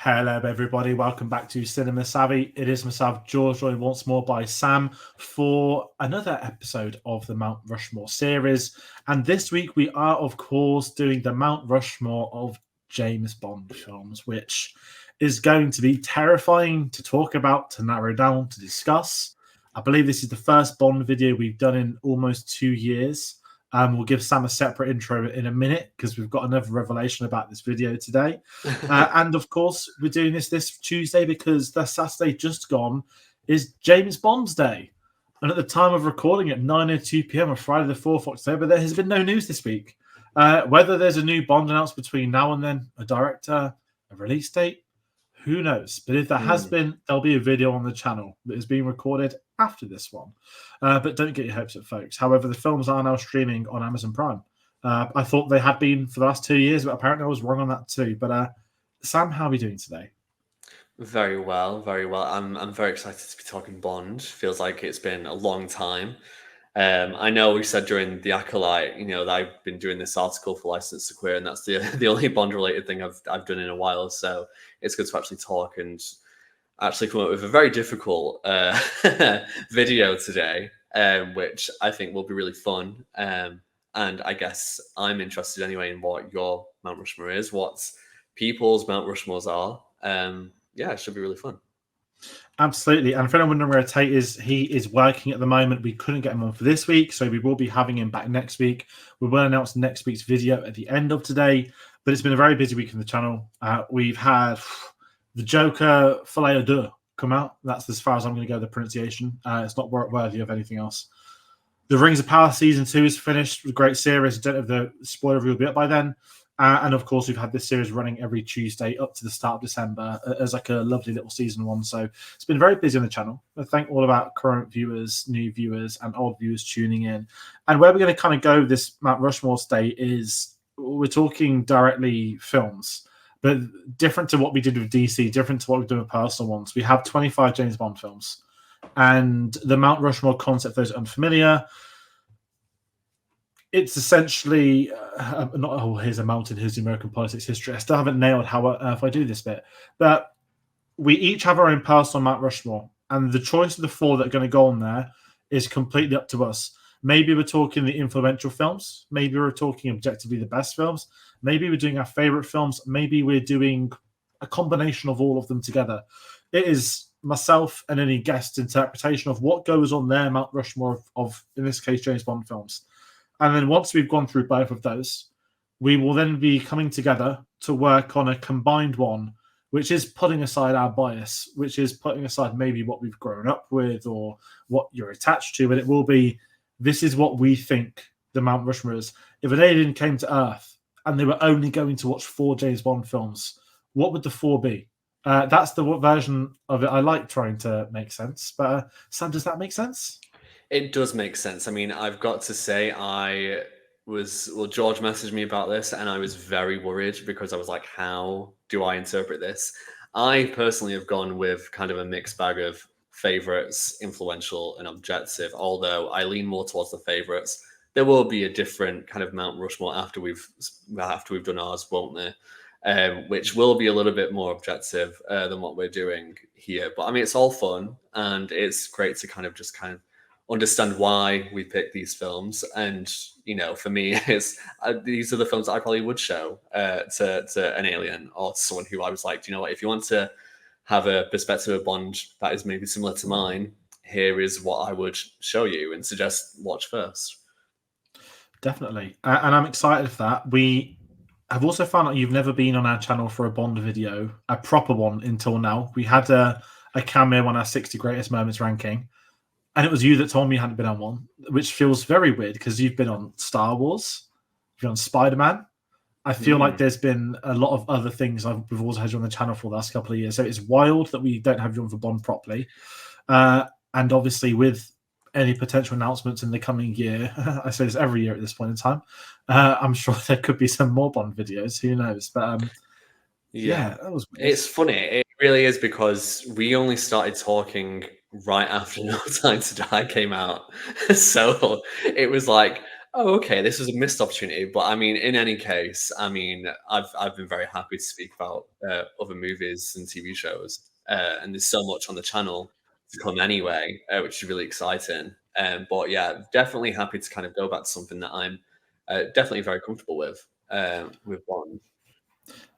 Hello, everybody. Welcome back to Cinema Savvy. It is myself, George, joined once more by Sam for another episode of the Mount Rushmore series. And this week we are, of course, doing the Mount Rushmore of James Bond films, which is going to be terrifying to talk about, to narrow down, to discuss. I believe this is the first Bond video we've done in almost 2 years. We'll give Sam a separate intro in a minute because we've got another revelation about this video today. And of course, we're doing this Tuesday because the Saturday just gone is James Bond's Day. And at the time of recording at 9:02 p.m. on Friday the 4th of October, there has been no news this week. Whether there's a new Bond announced between now and then, a director, a release date, who knows? But if there has been, there'll be a video on the channel that is being recorded after this one. But don't get your hopes up, folks. However, the films are now streaming on Amazon Prime. I thought they had been for the last 2 years, but apparently I was wrong on that too. But Sam, how are we doing today? Very well, very well. I'm very excited to be talking Bond. Feels like it's been a long time. I know we said during the Acolyte, that I've been doing this article for License to Queer, and that's the only Bond related thing I've done in a while. So it's good to actually talk and actually come up with a very difficult video today, which I think will be really fun. And I guess I'm interested anyway in what your Mount Rushmore is, what people's Mount Rushmores are. Yeah, it should be really fun. Absolutely. And for anyone wondering where Tate is, he is working at the moment. We couldn't get him on for this week, so we will be having him back next week. We will announce next week's video at the end of today, but it's been a very busy week on the channel. We've had The Joker Filet aux Deux come out. That's as far as I'm going to go with the pronunciation. It's not worthy of anything else. The Rings of Power Season 2 is finished. A great series. I don't know if the spoiler review will be up by then. And of course, we've had this series running every Tuesday up to the start of December as like a lovely little season one. So it's been very busy on the channel. I thank all of our current viewers, new viewers, and old viewers tuning in. And where we're going to kind of go this Mount Rushmore Day is we're talking directly films, but different to what we did with DC, different to what we've done with personal ones. We have 25 James Bond films. And the Mount Rushmore concept, for those unfamiliar, it's essentially not, here's a mountain, here's the American politics history. I still haven't nailed how if I do this bit. But we each have our own personal Mount Rushmore. And the choice of the 4 that are going to go on there is completely up to us. Maybe we're talking the influential films. Maybe we're talking objectively the best films. Maybe we're doing our favorite films. Maybe we're doing a combination of all of them together. It is myself and any guest interpretation of what goes on their Mount Rushmore of in this case, James Bond films. And then once we've gone through both of those, we will then be coming together to work on a combined one, which is putting aside our bias, which is putting aside maybe what we've grown up with or what you're attached to. And it will be, this is what we think the Mount Rushmore is. If an alien came to Earth and they were only going to watch 4 James Bond films, what would the 4 be? That's the version of it I like trying to make sense. But Sam, does that make sense? It does make sense. I mean, I've got to say, George messaged me about this and I was very worried because I was like, how do I interpret this? I personally have gone with kind of a mixed bag of favorites, influential and objective, although I lean more towards the favorites. There will be a different kind of Mount Rushmore after we've done ours, won't there? Which will be a little bit more objective than what we're doing here. But I mean, it's all fun and it's great to kind of understand why we picked these films. And, for me, these are the films that I probably would show to an alien or to someone who I was like, what, if you want to have a perspective of Bond that is maybe similar to mine, here is what I would show you and suggest watch first. Definitely. And I'm excited for that. We have also found out you've never been on our channel for a Bond video, a proper one until now. We had a cameo on our 60 Greatest Moments ranking. And it was you that told me you hadn't been on one, which feels very weird because you've been on Star Wars, you've been on Spider-Man. I feel like there's been a lot of other things we've also had you on the channel for the last couple of years. So it's wild that we don't have you on for Bond properly. And obviously with any potential announcements in the coming year, I suppose every year at this point in time, I'm sure there could be some more Bond videos. Who knows? But yeah, that was weird. It's funny. It really is because we only started talking right after No Time to Die came out. So it was like Oh, okay, this was a missed opportunity. But I mean, in any case, I mean, I've been very happy to speak about other movies and TV shows, and there's so much on the channel to come anyway, which is really exciting. But yeah, definitely happy to kind of go back to something that I'm definitely very comfortable with Bond.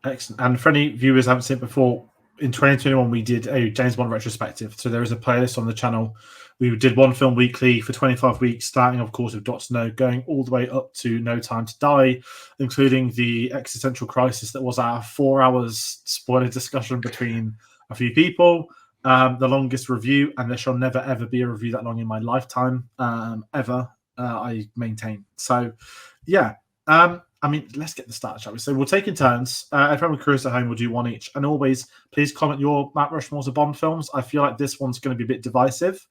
Excellent. And for any viewers who haven't seen it before, in 2021 we did a James Bond retrospective. So there is a playlist on the channel. We did one film weekly for 25 weeks, starting, of course, with Doctor No, going all the way up to No Time to Die, including the existential crisis that was our 4 hours spoiler discussion between a few people. The longest review, and there shall never ever be a review that long in my lifetime, ever. I maintain. So, yeah. I mean, let's get the start, shall we? So we'll take in turns. Everyone with curious at home will do one each. And always, please comment your Mount Rushmores of Bond films. I feel like this one's going to be a bit divisive.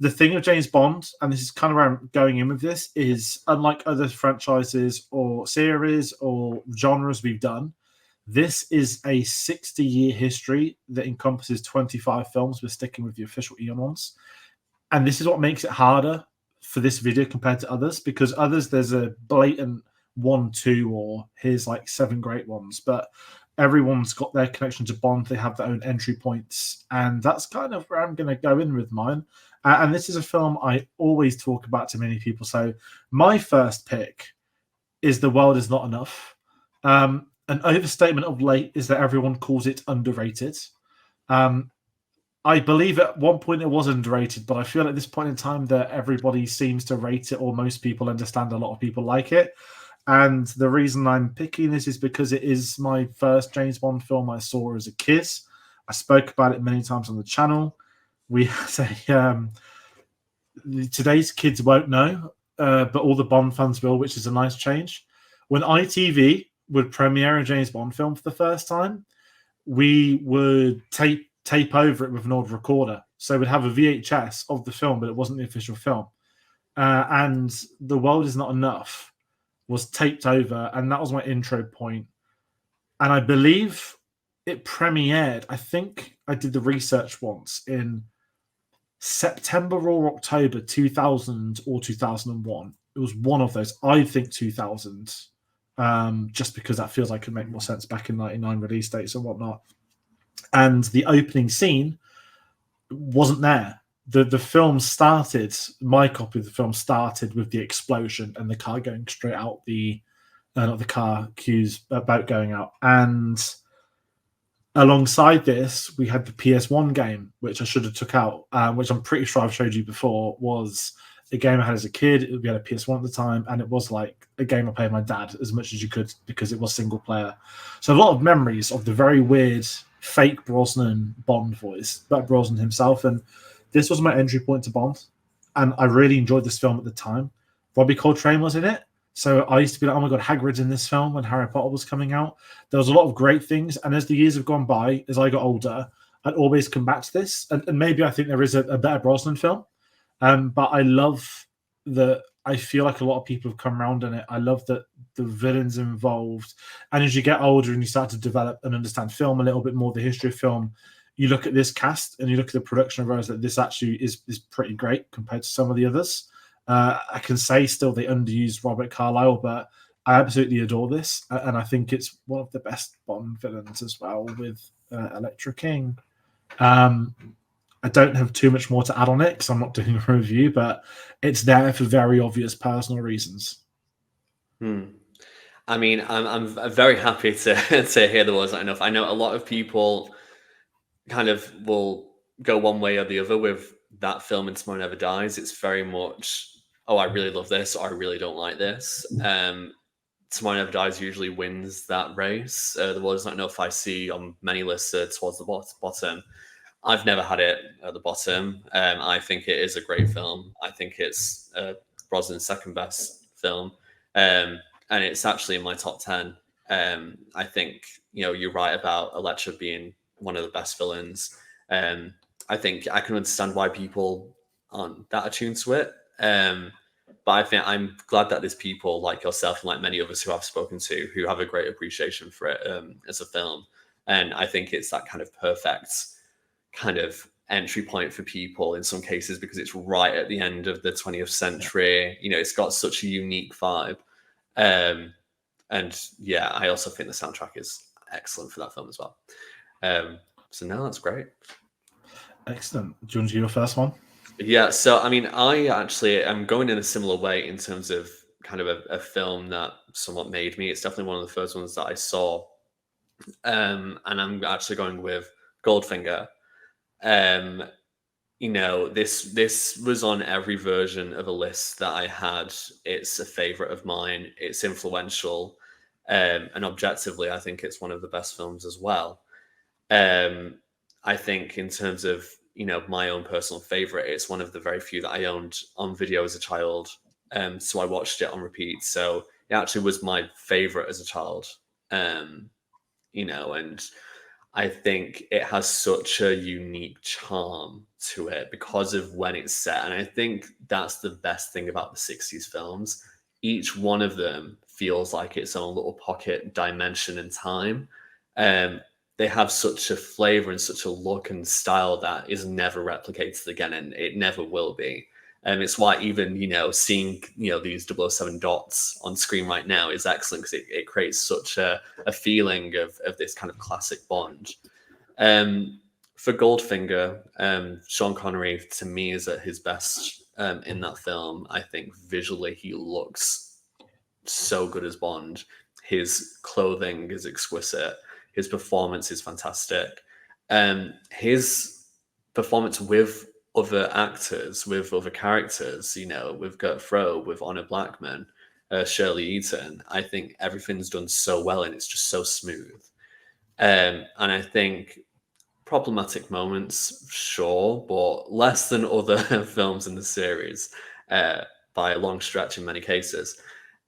The thing of James Bond, and this is kind of where I'm going in with this, is unlike other franchises or series or genres we've done, this is a 60-year history that encompasses 25 films. We're sticking with the official Eon ones. And this is what makes it harder for this video compared to others, because others, there's a blatant 1, 2, or here's like 7 great ones, but everyone's got their connection to Bond. They have their own entry points, and that's kind of where I'm going to go in with mine. And this is a film I always talk about to many people. So my first pick is The World Is Not Enough. An overstatement of late is that everyone calls it underrated. I believe at one point it was underrated, but I feel at this point in time that everybody seems to rate it, or most people understand a lot of people like it. And the reason I'm picking this is because it is my first James Bond film I saw as a kid. I spoke about it many times on the channel. We had today's kids won't know, but all the Bond fans will, which is a nice change. When ITV would premiere a James Bond film for the first time, we would tape over it with an old recorder. So we'd have a VHS of the film, but it wasn't the official film. And The World Is Not Enough was taped over, and that was my intro point. And I believe it premiered, I think I did the research once, in September or October 2000 or 2001. It was one of those. I think 2000, just because that feels like it make more sense back in 99 release dates and whatnot. And the opening scene wasn't there. The film started, my copy of the film started with the explosion and the car going straight out not the car, cues about going out. And alongside this, we had the PS1 game, which I should have took out, which I'm pretty sure I've showed you before, was a game I had as a kid. We had a PS1 at the time, and it was like a game I played with my dad as much as you could because it was single player. So a lot of memories of the very weird fake Brosnan Bond voice, but Brosnan himself. And this was my entry point to Bond. And I really enjoyed this film at the time. Robbie Coltrane was in it. So I used to be like, oh my God, Hagrid's in this film when Harry Potter was coming out. There was a lot of great things. And as the years have gone by, as I got older, I'd always come back to this. And maybe I think there is a better Brosnan film. But I love that. I feel like a lot of people have come around on it. I love that the villains involved. And as you get older and you start to develop and understand film a little bit more, the history of film, you look at this cast and you look at the production of ours, that this actually is pretty great compared to some of the others. I can say still they underused Robert Carlyle, but I absolutely adore this. And I think it's one of the best Bond villains as well, with Electra King. I don't have too much more to add on it because I'm not doing a review, but it's there for very obvious personal reasons. I mean, I'm very happy to hear The World's Not Enough. I know a lot of people kind of will go one way or the other with that film and Tomorrow Never Dies. It's very much, oh, I really love this, or I really don't like this. Tomorrow Never Dies usually wins that race. The World's Not Enough, I see on many lists towards the bottom. I've never had it at the bottom. I think it is a great film. I think it's Brosnan's second best film. And it's actually in my top 10. I think, you're right about Electra being one of the best villains. I think I can understand why people aren't that attuned to it. But I think I'm glad that there's people like yourself and like many others who I've spoken to who have a great appreciation for it as a film. And I think it's that kind of perfect kind of entry point for people in some cases because it's right at the end of the 20th century. You know, it's got such a unique vibe. And yeah, I also think the soundtrack is excellent for that film as well. So no, that's great. Excellent. Do you want to do your first one? Yeah, so I mean, I actually am going in a similar way in terms of kind of a film that somewhat made me. It's definitely one of the first ones that I saw. And I'm actually going with Goldfinger. You know, this was on every version of a list that I had. It's a favorite of mine. It's influential. And objectively, I think it's one of the best films as well. I think in terms of, you know, my own personal favorite, it's one of the very few that I owned on video as a child. So I watched it on repeat. So it actually was my favorite as a child. You know, and I think it has such a unique charm to it because of when it's set. And I think that's the best thing about the 60s films. Each one of them feels like its own little pocket dimension in time. They have such a flavor and such a look and style that is never replicated again, and it never will be. It's why even, you know, seeing, you know, these 007 dots on screen right now is excellent because it creates such a feeling of this kind of classic Bond. For Goldfinger, Sean Connery to me is at his best in that film. I think visually he looks so good as Bond. His clothing is exquisite. His performance is fantastic. His performance with other actors, with other characters, you know, with Gert Frobe, with Honor Blackman, Shirley Eaton, I think everything's done so well and it's just so smooth. And I think problematic moments, sure, but less than other films in the series by a long stretch in many cases.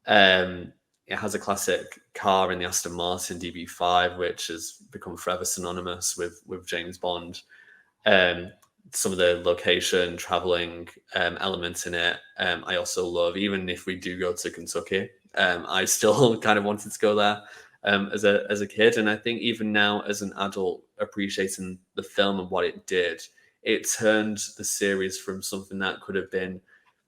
It has a classic car in the Aston Martin DB5, which has become forever synonymous with James Bond. Some of the location, traveling elements in it, I also love. Even if we do go to Kentucky, I still kind of wanted to go there as a kid. And I think even now, as an adult, appreciating the film and what it did, it turned the series from something that could have been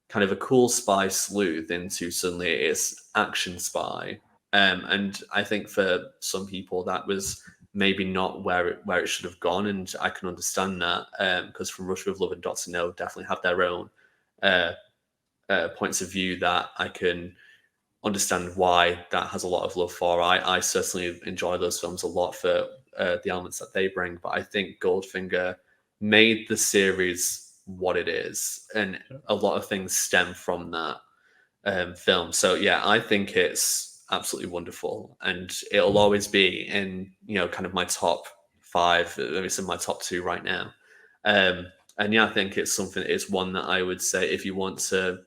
kind of a cool spy sleuth into suddenly it's action spy. And I think for some people that was maybe not where it should have gone, and I can understand that because From Russia with Love and Dr. No definitely have their own points of view that I can understand why that has a lot of love for. I certainly enjoy those films a lot for the elements that they bring, but I think Goldfinger made the series what it is, and a lot of things stem from that film. So yeah, I think it's absolutely wonderful, and it'll always be in, you know, kind of my top 5. It's in my top 2 right now. And yeah, I think it's one that I would say if you want to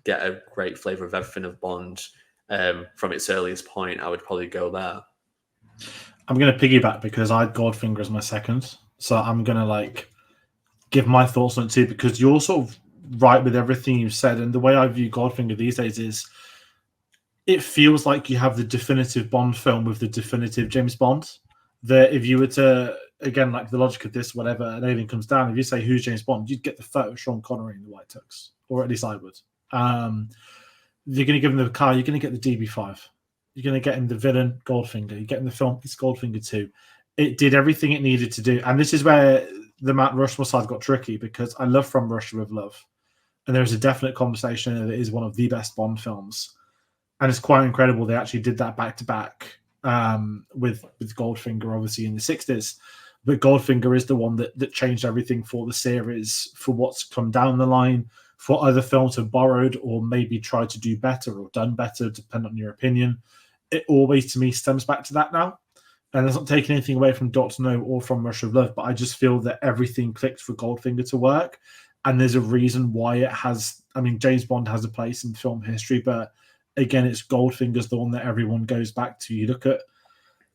get a great flavor of everything of Bond from its earliest point, I would probably go there. I'm going to piggyback because I had Goldfinger as my second, so I'm going to give my thoughts on it too, because you're sort of right with everything you've said. And the way I view Goldfinger these days is it feels like you have the definitive Bond film with the definitive James Bond. That if you were to, again, like the logic of this, whatever, an alien comes down, if you say who's James Bond, you'd get the photo of Sean Connery in the white tux, or at least I would. You're going to give him the car, you're going to get the DB5. You're going to get him the villain, Goldfinger. You get him the film, it's Goldfinger 2. It did everything it needed to do. And this is where the Mount Rushmore side got tricky, because I love From Russia with Love. And there is a definite conversation that it is one of the best Bond films. And it's quite incredible they actually did that back-to-back with Goldfinger, obviously, in the 60s. But Goldfinger is the one that changed everything for the series, for what's come down the line, for other films have borrowed or maybe tried to do better or done better, depending on your opinion. It always, to me, stems back to that now. And it's not taking anything away from Dr. No or From Russia with Love, but I just feel that everything clicked for Goldfinger to work. And there's a reason why it has. I mean, James Bond has a place in film history, but again, it's Goldfinger's the one that everyone goes back to. You look at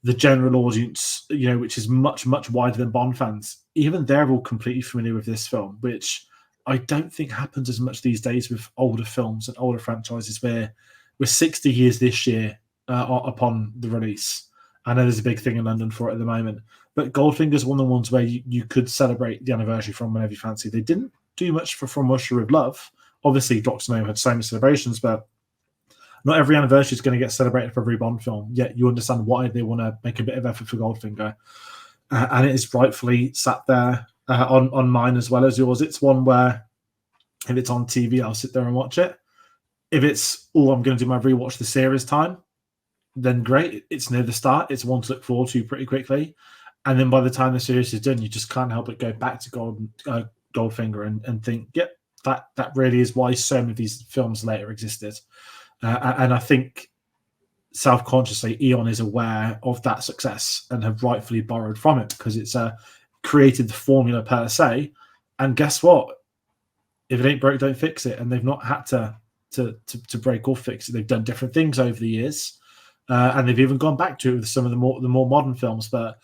the general audience, you know, which is much, much wider than Bond fans. Even they're all completely familiar with this film, which I don't think happens as much these days with older films and older franchises where we're 60 years this year upon the release. I know there's a big thing in London for it at the moment. But Goldfinger's one of the ones where you could celebrate the anniversary from whenever you fancy. They didn't do much for From Russia with Love. Obviously, Dr. No had so many celebrations, but not every anniversary is going to get celebrated for every Bond film. Yet you understand why they want to make a bit of effort for Goldfinger. And it is rightfully sat there on mine as well as yours. It's one where if it's on TV, I'll sit there and watch it. If it's, I'm going to do my rewatch the series time, then great. It's near the start. It's one to look forward to pretty quickly. And then by the time the series is done, you just can't help but go back to Goldfinger and think, yep, that really is why so many of these films later existed. And I think self-consciously, Eon is aware of that success and have rightfully borrowed from it because it's created the formula per se. And guess what? If it ain't broke, don't fix it. And they've not had to break or fix it. They've done different things over the years, and they've even gone back to it with some of the more modern films. But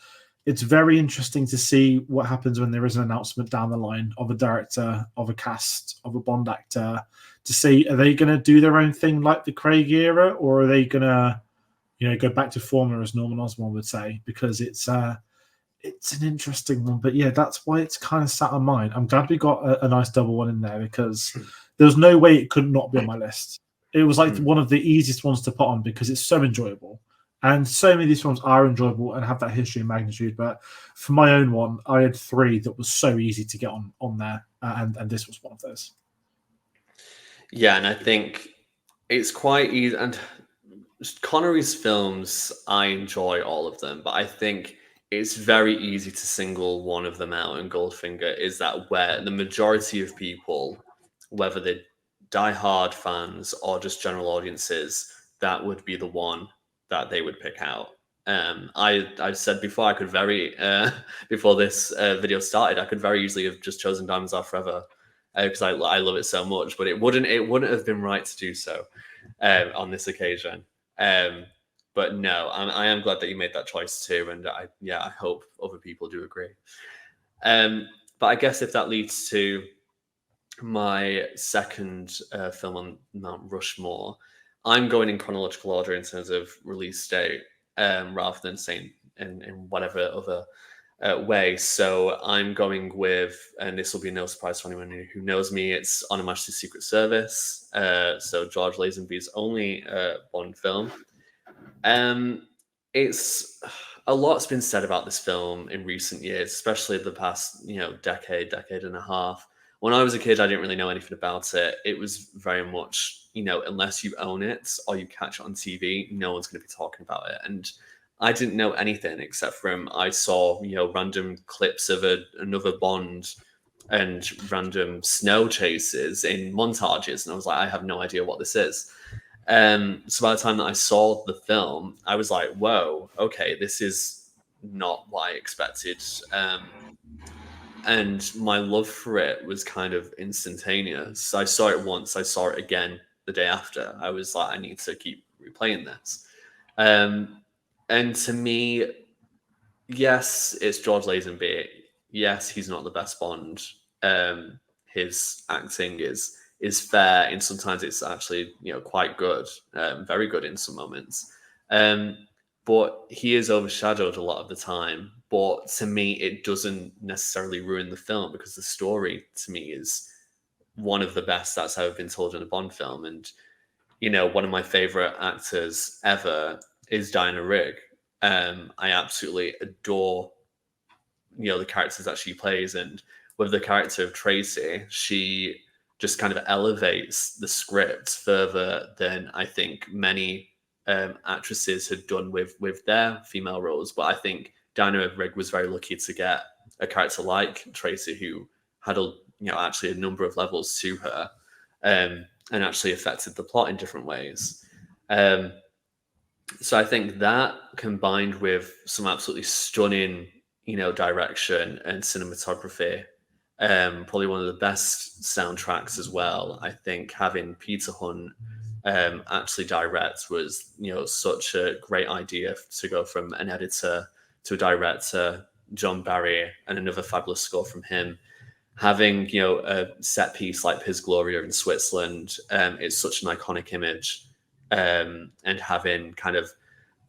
it's very interesting to see what happens when there is an announcement down the line of a director, of a cast, of a Bond actor, to see, are they going to do their own thing like the Craig era, or are they going to, go back to formula, as Norman Osborn would say, because it's an interesting one. But yeah, that's why it's kind of sat on mine. I'm glad we got a nice double one in there because there's no way it could not be on my list. It was like one of the easiest ones to put on because it's so enjoyable. And so many of these films are enjoyable and have that history and magnitude. But for my own one, I had 3 that was so easy to get on there. And this was one of those. Yeah, and I think it's quite easy. And Connery's films, I enjoy all of them. But I think it's very easy to single one of them out. And Goldfinger is that where the majority of people, whether they're die-hard fans or just general audiences, that would be the one that they would pick out. I said before, I could before this video started, I could very easily have just chosen Diamonds Are Forever because I love it so much, but it wouldn't have been right to do so on this occasion. But no, I am glad that you made that choice too, and I hope other people do agree. But I guess if that leads to my second film on Mount Rushmore, I'm going in chronological order in terms of release date, rather than saying in whatever other way. So I'm going with, and this will be no surprise to anyone who knows me, it's On Her Majesty's Secret Service. So George Lazenby's only Bond film. It's a lot's been said about this film in recent years, especially the past decade and a half. When I was a kid, I didn't really know anything about it. It was very much, unless you own it or you catch it on TV, no one's going to be talking about it. And I didn't know anything except from I saw, random clips of another Bond and random snow chases in montages. And I was like, I have no idea what this is. So by the time that I saw the film, I was like, whoa, okay, this is not what I expected. And my love for it was kind of instantaneous. I saw it once, I saw it again the day after. I was like, I need to keep replaying this. And to me, yes, it's George Lazenby. Yes, he's not the best Bond. His acting is fair, and sometimes it's actually quite good, very good in some moments. But he is overshadowed a lot of the time. But to me, it doesn't necessarily ruin the film because the story, to me, is one of the best that's ever been told in a Bond film. And, one of my favorite actors ever is Diana Rigg. I absolutely adore, the characters that she plays. And with the character of Tracy, she just kind of elevates the script further than I think many actresses had done with their female roles. But I think Diana Rigg was very lucky to get a character like Tracy, who had actually a number of levels to her, and actually affected the plot in different ways. So I think that, combined with some absolutely stunning, direction and cinematography, probably one of the best soundtracks as well. I think having Peter Hunt actually direct was, such a great idea to go from an editor to a director, John Barry, and another fabulous score from him. Having, a set piece like Piz Gloria in Switzerland, it's such an iconic image. And having kind of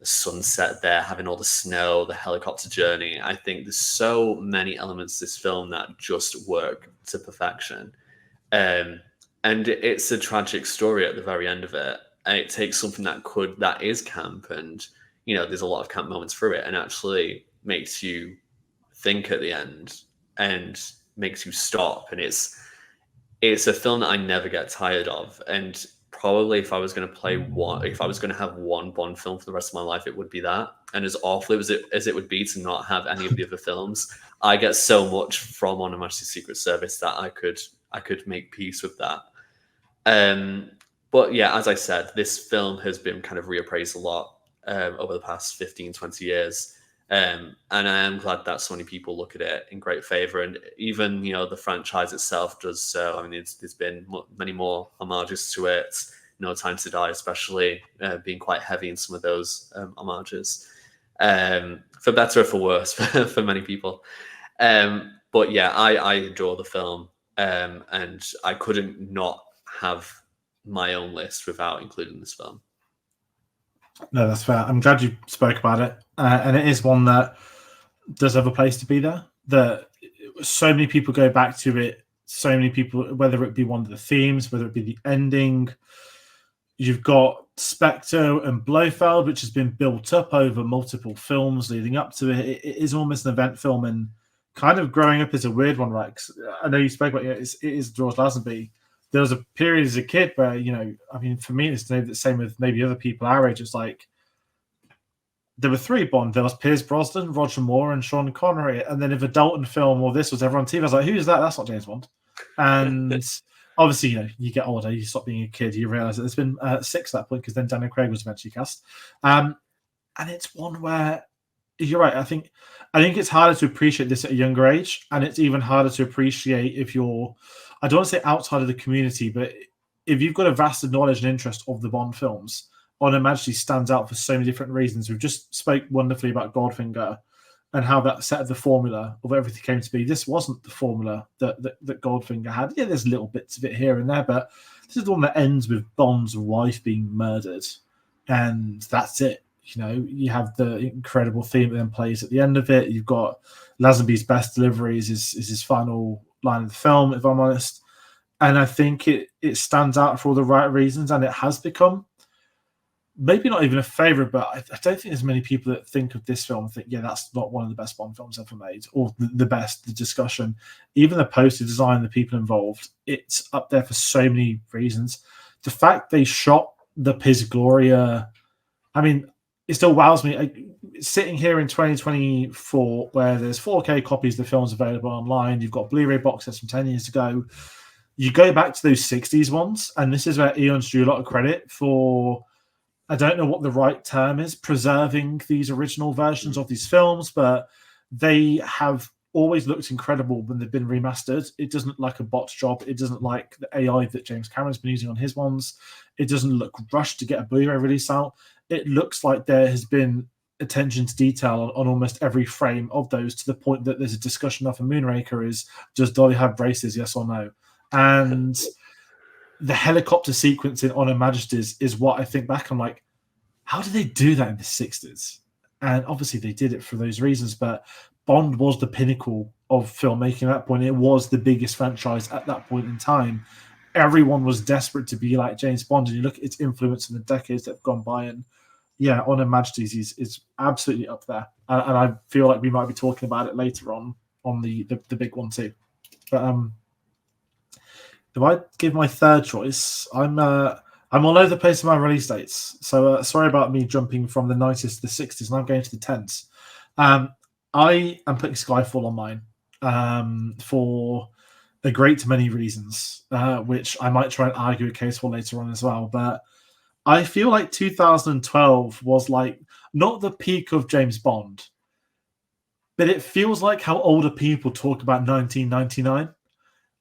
sunset there, having all the snow, the helicopter journey. I think there's so many elements to this film that just work to perfection. And it's a tragic story at the very end of it. And it takes something that is camp, and there's a lot of camp moments through it, and actually makes you think at the end and makes you stop. And it's a film that I never get tired of. And probably if I was going to have one Bond film for the rest of my life, it would be that. And as awful as it would be to not have any of the other films, I get so much from On Her Majesty's Secret Service that I could make peace with that. But yeah, as I said, this film has been kind of reappraised a lot over the past 15, 20 years. And I am glad that so many people look at it in great favor. And even, the franchise itself does so. I mean, there's been many more homages to it. No Time to Die, especially, being quite heavy in some of those homages. For better or for worse, for many people. But yeah, I adore the film. And I couldn't not have my own list without including this film. No, that's fair. I'm glad you spoke about it. And it is one that does have a place to be there. That so many people go back to it. So many people, whether it be one of the themes, whether it be the ending. You've got Spectre and Blofeld, which has been built up over multiple films leading up to it. It is almost an event film, and kind of growing up is a weird one, right? 'Cause I know you spoke about it is George Lazenby. There was a period as a kid where, I mean, for me, it's the same with maybe other people our age. It's like there were three Bond. There was Pierce Brosnan, Roger Moore, and Sean Connery. And then if a Dalton film or this was ever on TV, I was like, who's that? That's not James Bond. And obviously, you get older, you stop being a kid, you realize that there's been 6 at that point, because then Daniel Craig was eventually cast. And it's one where you're right. I think it's harder to appreciate this at a younger age, and it's even harder to appreciate if you're, I don't want to say outside of the community, but if you've got a vast knowledge and interest of the Bond films, On Her Majesty stands out for so many different reasons. We've just spoke wonderfully about Goldfinger and how that set the formula of everything came to be. This wasn't the formula that Goldfinger had. Yeah, there's little bits of it here and there, but this is the one that ends with Bond's wife being murdered, and that's it. You have the incredible theme that then plays at the end of it. You've got Lazenby's best deliveries is his final line of the film, if I'm honest. And I think it stands out for all the right reasons, and it has become maybe not even a favorite, but I don't think there's many people that think of this film and think, yeah, that's not one of the best Bond films ever made, or the best. The discussion, even the poster design, the people involved, it's up there for so many reasons. The fact they shot the Piz Gloria, I mean, it still wows me. Sitting here in 2024, where there's 4K copies of the films available online, you've got Blu-ray box sets from 10 years ago. You go back to those 60s ones, and this is where Eon's due a lot of credit for, I don't know what the right term is, preserving these original versions of these films, but they have always looked incredible when they've been remastered. It doesn't look like a bot job. It doesn't like the AI that James Cameron's been using on his ones. It doesn't look rushed to get a Blu-ray release out. It looks like there has been attention to detail on almost every frame of those, to the point that there's a discussion of a Moonraker is, does Dolly have braces, yes or no? And the helicopter sequence in On Her Majesty's is what I think back, I'm like, how did they do that in the 60s? And obviously they did it for those reasons, but Bond was the pinnacle of filmmaking at that point. It was the biggest franchise at that point in time. Everyone was desperate to be like James Bond, and you look at its influence in the decades that have gone by, and yeah, On Her Majesty's is absolutely up there. And I feel like we might be talking about it later on the big one too. But if I give my third choice, I'm all over the place with my release dates. So sorry about me jumping from the 90s to the 60s, and I'm going to the 10s. I am putting Skyfall on mine for a great many reasons, which I might try and argue a case for later on as well. But I feel like 2012 was like not the peak of James Bond, but it feels like how older people talk about 1999,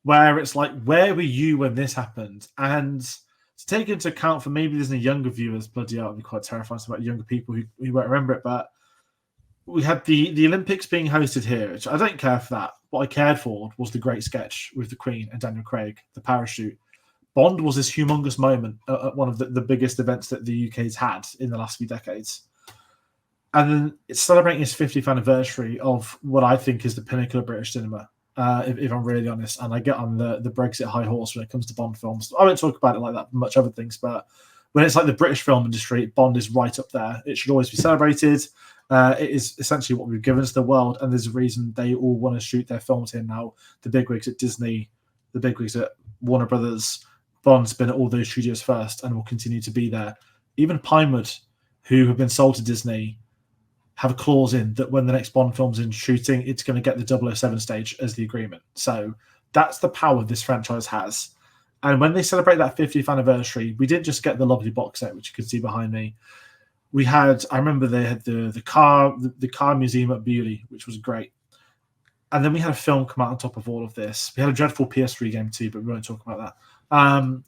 where it's like, where were you when this happened? And to take into account for maybe there's any younger viewers, bloody hell, it'd be quite terrifying about younger people who won't remember it, but we had the Olympics being hosted here, which I don't care for that. What I cared for was the great sketch with the Queen and Daniel Craig, the parachute. Bond was this humongous moment at one of the biggest events that the UK's had in the last few decades. And then it's celebrating its 50th anniversary of what I think is the pinnacle of British cinema, if I'm really honest. And I get on the Brexit high horse when it comes to Bond films. I won't talk about it like that, much other things, but when it's like the British film industry, Bond is right up there. It should always be celebrated. It is essentially what we've given to the world, and there's a reason they all want to shoot their films here now. The bigwigs at Disney, the bigwigs at Warner Brothers, Bond's been at all those studios first and will continue to be there. Even Pinewood, who have been sold to Disney, have a clause in that when the next Bond film's in shooting, it's going to get the 007 stage as the agreement. So that's the power this franchise has. And when they celebrate that 50th anniversary, we didn't just get the lovely box set, which you can see behind me. We had, I remember they had the car museum at Beaulieu, which was great. And then we had a film come out on top of all of this. We had a dreadful PS3 game too, but we won't talk about that.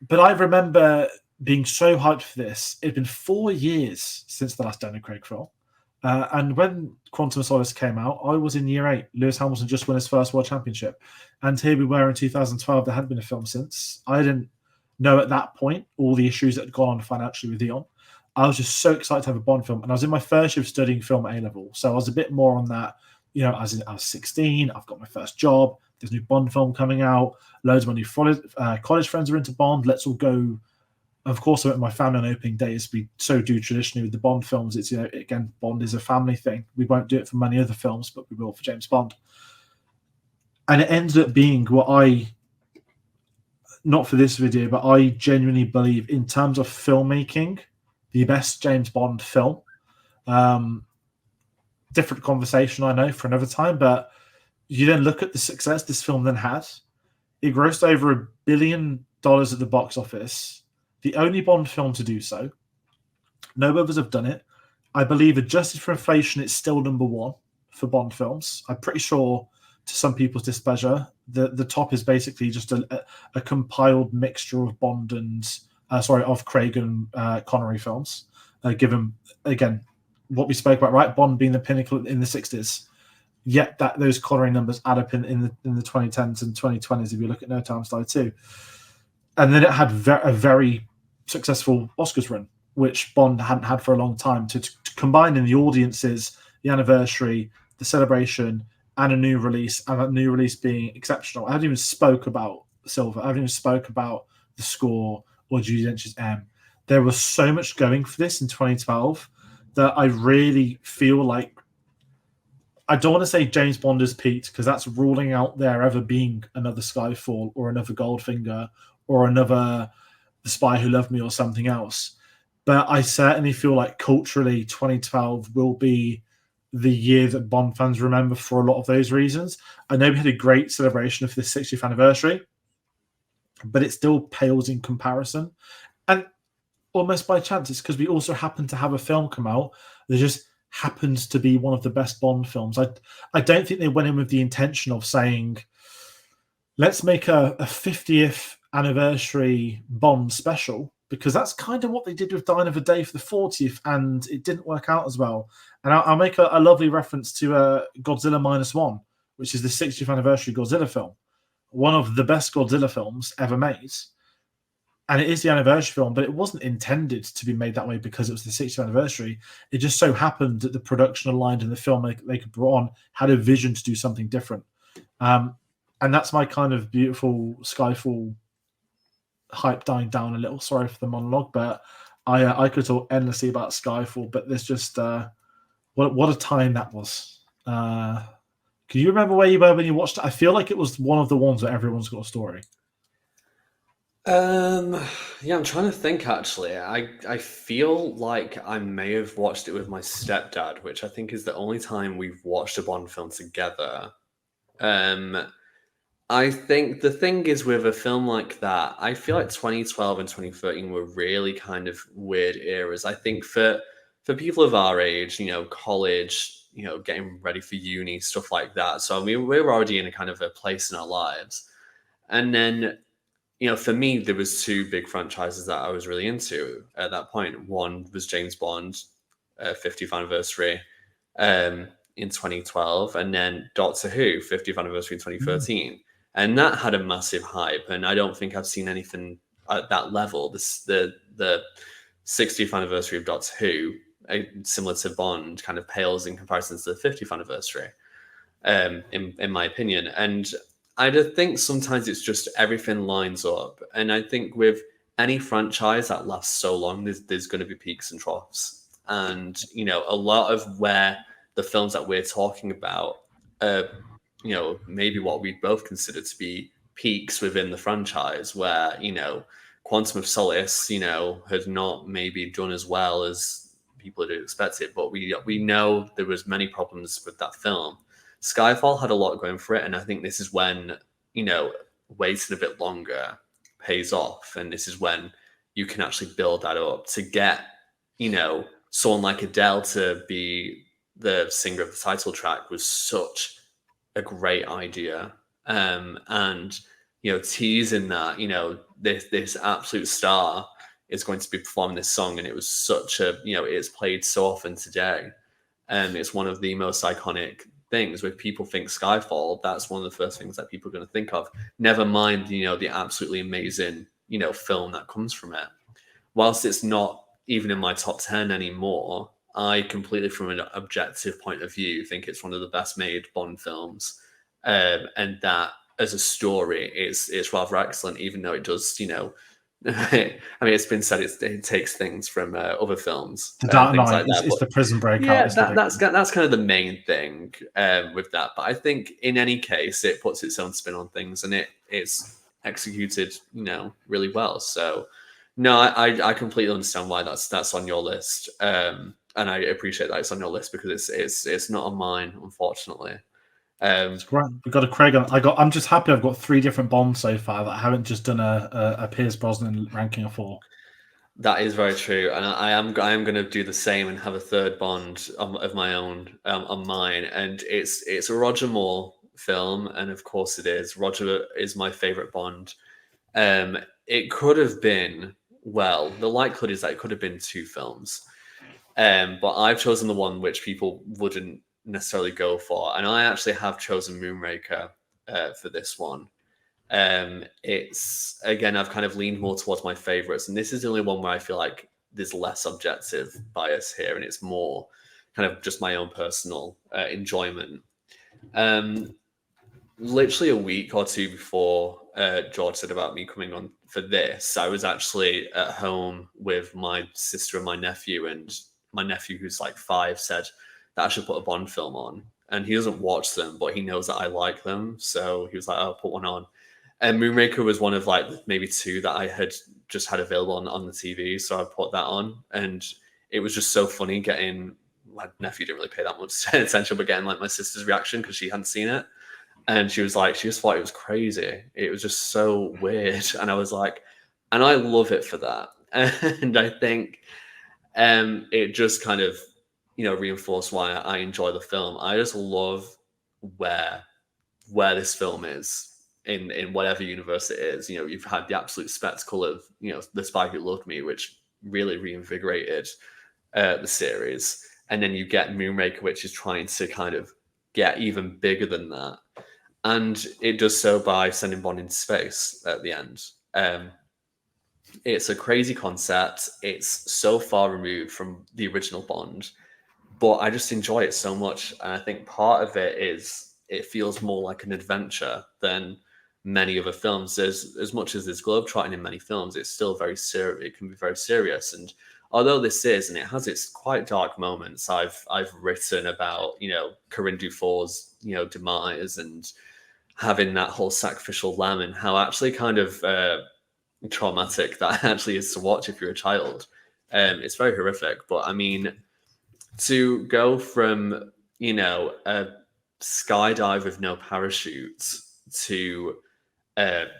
But I remember being so hyped for this. It'd been 4 years since the last Daniel Craig film. And when Quantum of Solace came out, I was in year 8. Lewis Hamilton just won his first World Championship. And here we were in 2012. There hadn't been a film since. I didn't know at that point all the issues that had gone on financially with Eon. I was just so excited to have a Bond film. And I was in my first year of studying film at A-level. So I was a bit more on that. You know, I was 16. I've got my first job. There's a new Bond film coming out. Loads of my new college friends are into Bond. Let's all go. Of course, I went with my family on opening day, as we so do traditionally with the Bond films. It's, again, Bond is a family thing. We won't do it for many other films, but we will for James Bond. And it ended up being what not for this video, but I genuinely believe in terms of filmmaking, the best James Bond film. Different conversation, I know, for another time, but you then look at the success this film then had. It grossed over $1 billion at the box office. The only Bond film to do so. No others have done it. I believe, adjusted for inflation, it's still number 1 for Bond films. I'm pretty sure, to some people's displeasure, the top is basically just a compiled mixture of Bond and of Craig and Connery films. Given again what we spoke about, right? Bond being the pinnacle in the 60s. Yet that those Connery numbers add up in the 2010s and 2020s. If you look at No Time to Die 2, and then it had a very successful Oscars run, which Bond hadn't had for a long time. To combine in the audiences, the anniversary, the celebration, and a new release, and that new release being exceptional. I haven't even spoke about Silver. I haven't even spoke about the score or Judi Dench's M. There was so much going for this in 2012 that I really feel like, I don't want to say James Bond has peaked, because that's ruling out there ever being another Skyfall or another Goldfinger or another The Spy Who Loved Me or something else. But I certainly feel like culturally 2012 will be the year that Bond fans remember for a lot of those reasons. I know we had a great celebration of the 60th anniversary, but it still pales in comparison. And almost by chance, it's because we also happened to have a film come out that just happens to be one of the best Bond films. I don't think they went in with the intention of saying, let's make a 50th anniversary Bond special, because that's kind of what they did with Die Another Day for the 40th, and it didn't work out as well. And I'll make a lovely reference to Godzilla -1, which is the 60th anniversary Godzilla film, one of the best Godzilla films ever made. And it is the anniversary film, but it wasn't intended to be made that way because it was the 60th anniversary. It just so happened that the production aligned and the film they could brought on had a vision to do something different. And that's my kind of beautiful Skyfall hype dying down a little. Sorry for the monologue, but I could talk endlessly about Skyfall, but there's just what a time that was. Can you remember where you were when you watched it? I feel like it was one of the ones where everyone's got a story. Yeah, I'm trying to think actually. I feel like I may have watched it with my stepdad, which I think is the only time we've watched a Bond film together. I think the thing is with a film like that, I feel like 2012 and 2013 were really kind of weird eras. I think for people of our age, college, getting ready for uni, stuff like that. So we were already in a kind of a place in our lives. And then, for me, there was 2 big franchises that I was really into at that point. One was James Bond, 50th anniversary in 2012, and then Doctor Who, 50th anniversary in 2013. And that had a massive hype, and I don't think I've seen anything at that level. The 60th anniversary of Doctor Who similar to Bond, kind of pales in comparison to the 50th anniversary, in my opinion. And I just think sometimes it's just everything lines up. And I think with any franchise that lasts so long, there's going to be peaks and troughs. And, you know, a lot of where the films that we're talking about, you know, maybe what we both consider to be peaks within the franchise, where, you know, Quantum of Solace, you know, had not maybe done as well as people had expected, but we know there was many problems with that film. Skyfall had a lot going for it, and I think this is when, you know, waiting a bit longer pays off, and this is when you can actually build that up to get, you know, someone like Adele to be the singer of the title track was such a great idea. And you know, teasing that, you know, this absolute star is going to be performing this song, and it was such a, you know, it's played so often today, and it's one of the most iconic things. When people think Skyfall, that's one of the first things that people are going to think of. Never mind, you know, the absolutely amazing, you know, film that comes from it. Whilst it's not even in my top 10 anymore, I completely, from an objective point of view, think it's one of the best made Bond films, and that as a story, it's rather excellent, even though it does, you know, I mean, it's been said it takes things from other films, The Dark things Knight like that. is the prison breakout. Yeah, that's kind of the main thing with that. But I think in any case, it puts its own spin on things, and it's executed, you know, really well. So no, I completely understand why that's on your list, and I appreciate that it's on your list, because it's not on mine, unfortunately. It's great. We've got a Craig. I'm just happy I've got 3 different Bonds so far that I haven't just done a Pierce Brosnan ranking of 4. That is very true, and I am going to do the same and have a third Bond of my own on mine, and it's a Roger Moore film, and of course it is. Roger is my favorite Bond. It could have been, well, the likelihood is that it could have been 2 films, but I've chosen the one which people wouldn't necessarily go for, and I actually have chosen Moonraker for this one. It's, again, I've kind of leaned more towards my favorites, and this is the only one where I feel like there's less objective bias here, and it's more kind of just my own personal enjoyment. Literally a week or 2 before George said about me coming on for this, I was actually at home with my sister and my nephew, and my nephew, who's like 5, said that I should put a Bond film on, and he doesn't watch them, but he knows that I like them, so he was like, "I'll put one on." And Moonraker was one of like maybe 2 that I had just had available on the TV, so I put that on, and it was just so funny getting, my nephew didn't really pay that much attention, but getting like my sister's reaction because she hadn't seen it, and she was like, she just thought it was crazy. It was just so weird, and I was like, and I love it for that, and I think it just kind of, you know, reinforced why I enjoy the film. I just love where this film is in whatever universe it is. You know, you've had the absolute spectacle of, you know, The Spy Who Loved Me, which really reinvigorated the series, and then you get Moonraker, which is trying to kind of get even bigger than that, and it does so by sending Bond into space at the end. It's a crazy concept. It's so far removed from the original Bond, but I just enjoy it so much. And I think part of it is it feels more like an adventure than many other films. There's, as much as there's globetrotting in many films, it's still very serious. It can be very serious. And although this is, and it has its quite dark moments, I've written about, you know, Corinne Dufour's, you know, demise, and having that whole sacrificial lamb, and how actually kind of traumatic that actually is to watch if you're a child. It's very horrific, but I mean, to go from, you know, a skydive with no parachutes to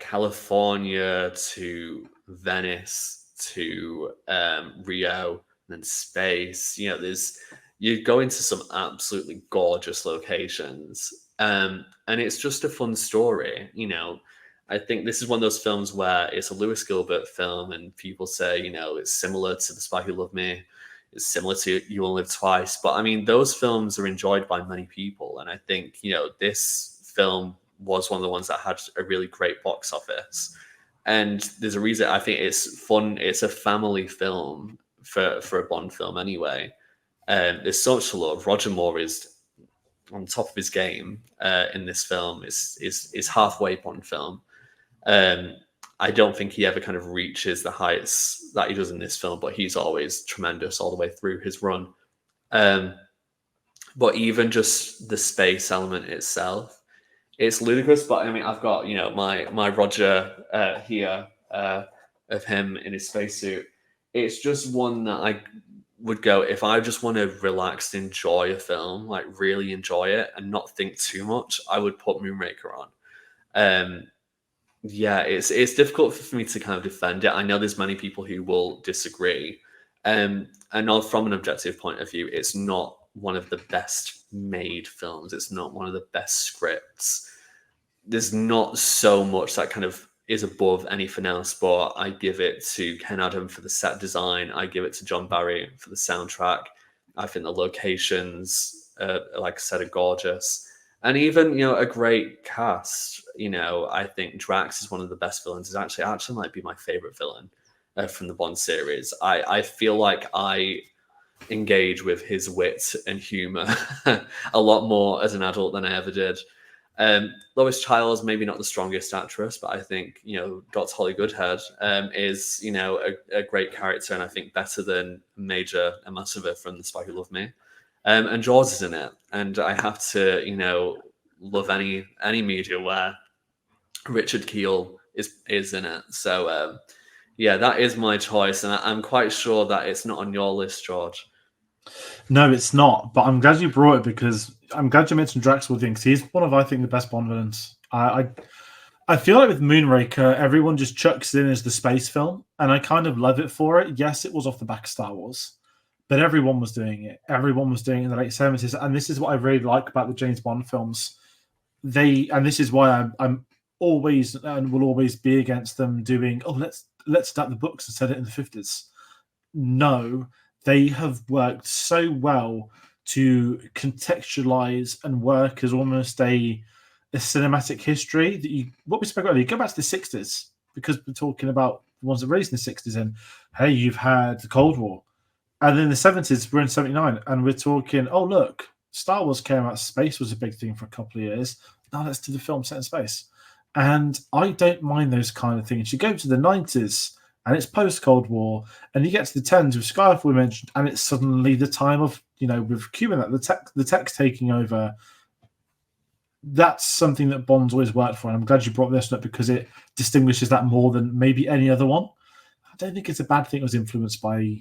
California to Venice to Rio, and then space, you know, you go into some absolutely gorgeous locations, and it's just a fun story. You know, I think this is one of those films where it's a Lewis Gilbert film, and people say, you know, it's similar to The Spy Who Loved Me, it's similar to You Only Live Twice, but I mean, those films are enjoyed by many people, and I think, you know, this film was one of the ones that had a really great box office. And there's a reason. I think it's fun. It's a family film for a Bond film anyway. There's so much to love. Roger Moore is on top of his game in this film. Is halfway Bond film. I don't think he ever kind of reaches the heights that he does in this film, but he's always tremendous all the way through his run. But even just the space element itself, it's ludicrous. But I mean, I've got my Roger here of him in his spacesuit. It's just one that I would go if I just want to relax, enjoy a film, like really enjoy it and not think too much. I would put Moonraker on. Yeah, it's difficult for me to kind of defend it. I know there's many people who will disagree. And from an objective point of view, it's not one of the best made films. It's not one of the best scripts. There's not so much that kind of is above anything else, but I give it to Ken Adam for the set design. I give it to John Barry for the soundtrack. I think the locations, like I said, are gorgeous. And even, a great cast. I think Drax is one of the best villains. It actually might be my favorite villain from the Bond series. I feel like I engage with his wit and humor a lot more as an adult than I ever did. Lois Childs, maybe not the strongest actress, but I think, Dr. Holly Goodhead is, a great character, and I think better than Major Amasova from The Spy Who Loved Me. And Jaws is in it, and I have to, love any media where Richard Kiel is in it. So, yeah, that is my choice, and I'm quite sure that it's not on your list, George. No, it's not. But I'm glad you brought it because I'm glad you mentioned Drax because he's one of, I think, the best Bond villains. I feel like with Moonraker, everyone just chucks in as the space film, and I kind of love it for it. Yes, it was off the back of Star Wars, but everyone was doing it. Everyone was doing it in the late 70s, and this is what I really like about the James Bond films. This is why I'm always and will always be against them doing, let's adapt the books and set it in the 50s. No, they have worked so well to contextualize and work as almost a cinematic history that what we spoke about, you go back to the 60s because we're talking about the ones that were released in the 60s, and hey, you've had the Cold War, and then the 70s, we're in 79, and we're talking, look, Star Wars came out, space was a big thing for a couple of years. Now let's do the film set in space. And I don't mind those kind of things. You go to the 90s, and it's post-Cold War, and you get to the 10s with Skyfall we mentioned, and it's suddenly the time of, with Cuban, the tech's taking over. That's something that Bond's always worked for, and I'm glad you brought this up because it distinguishes that more than maybe any other one. I don't think it's a bad thing it was influenced by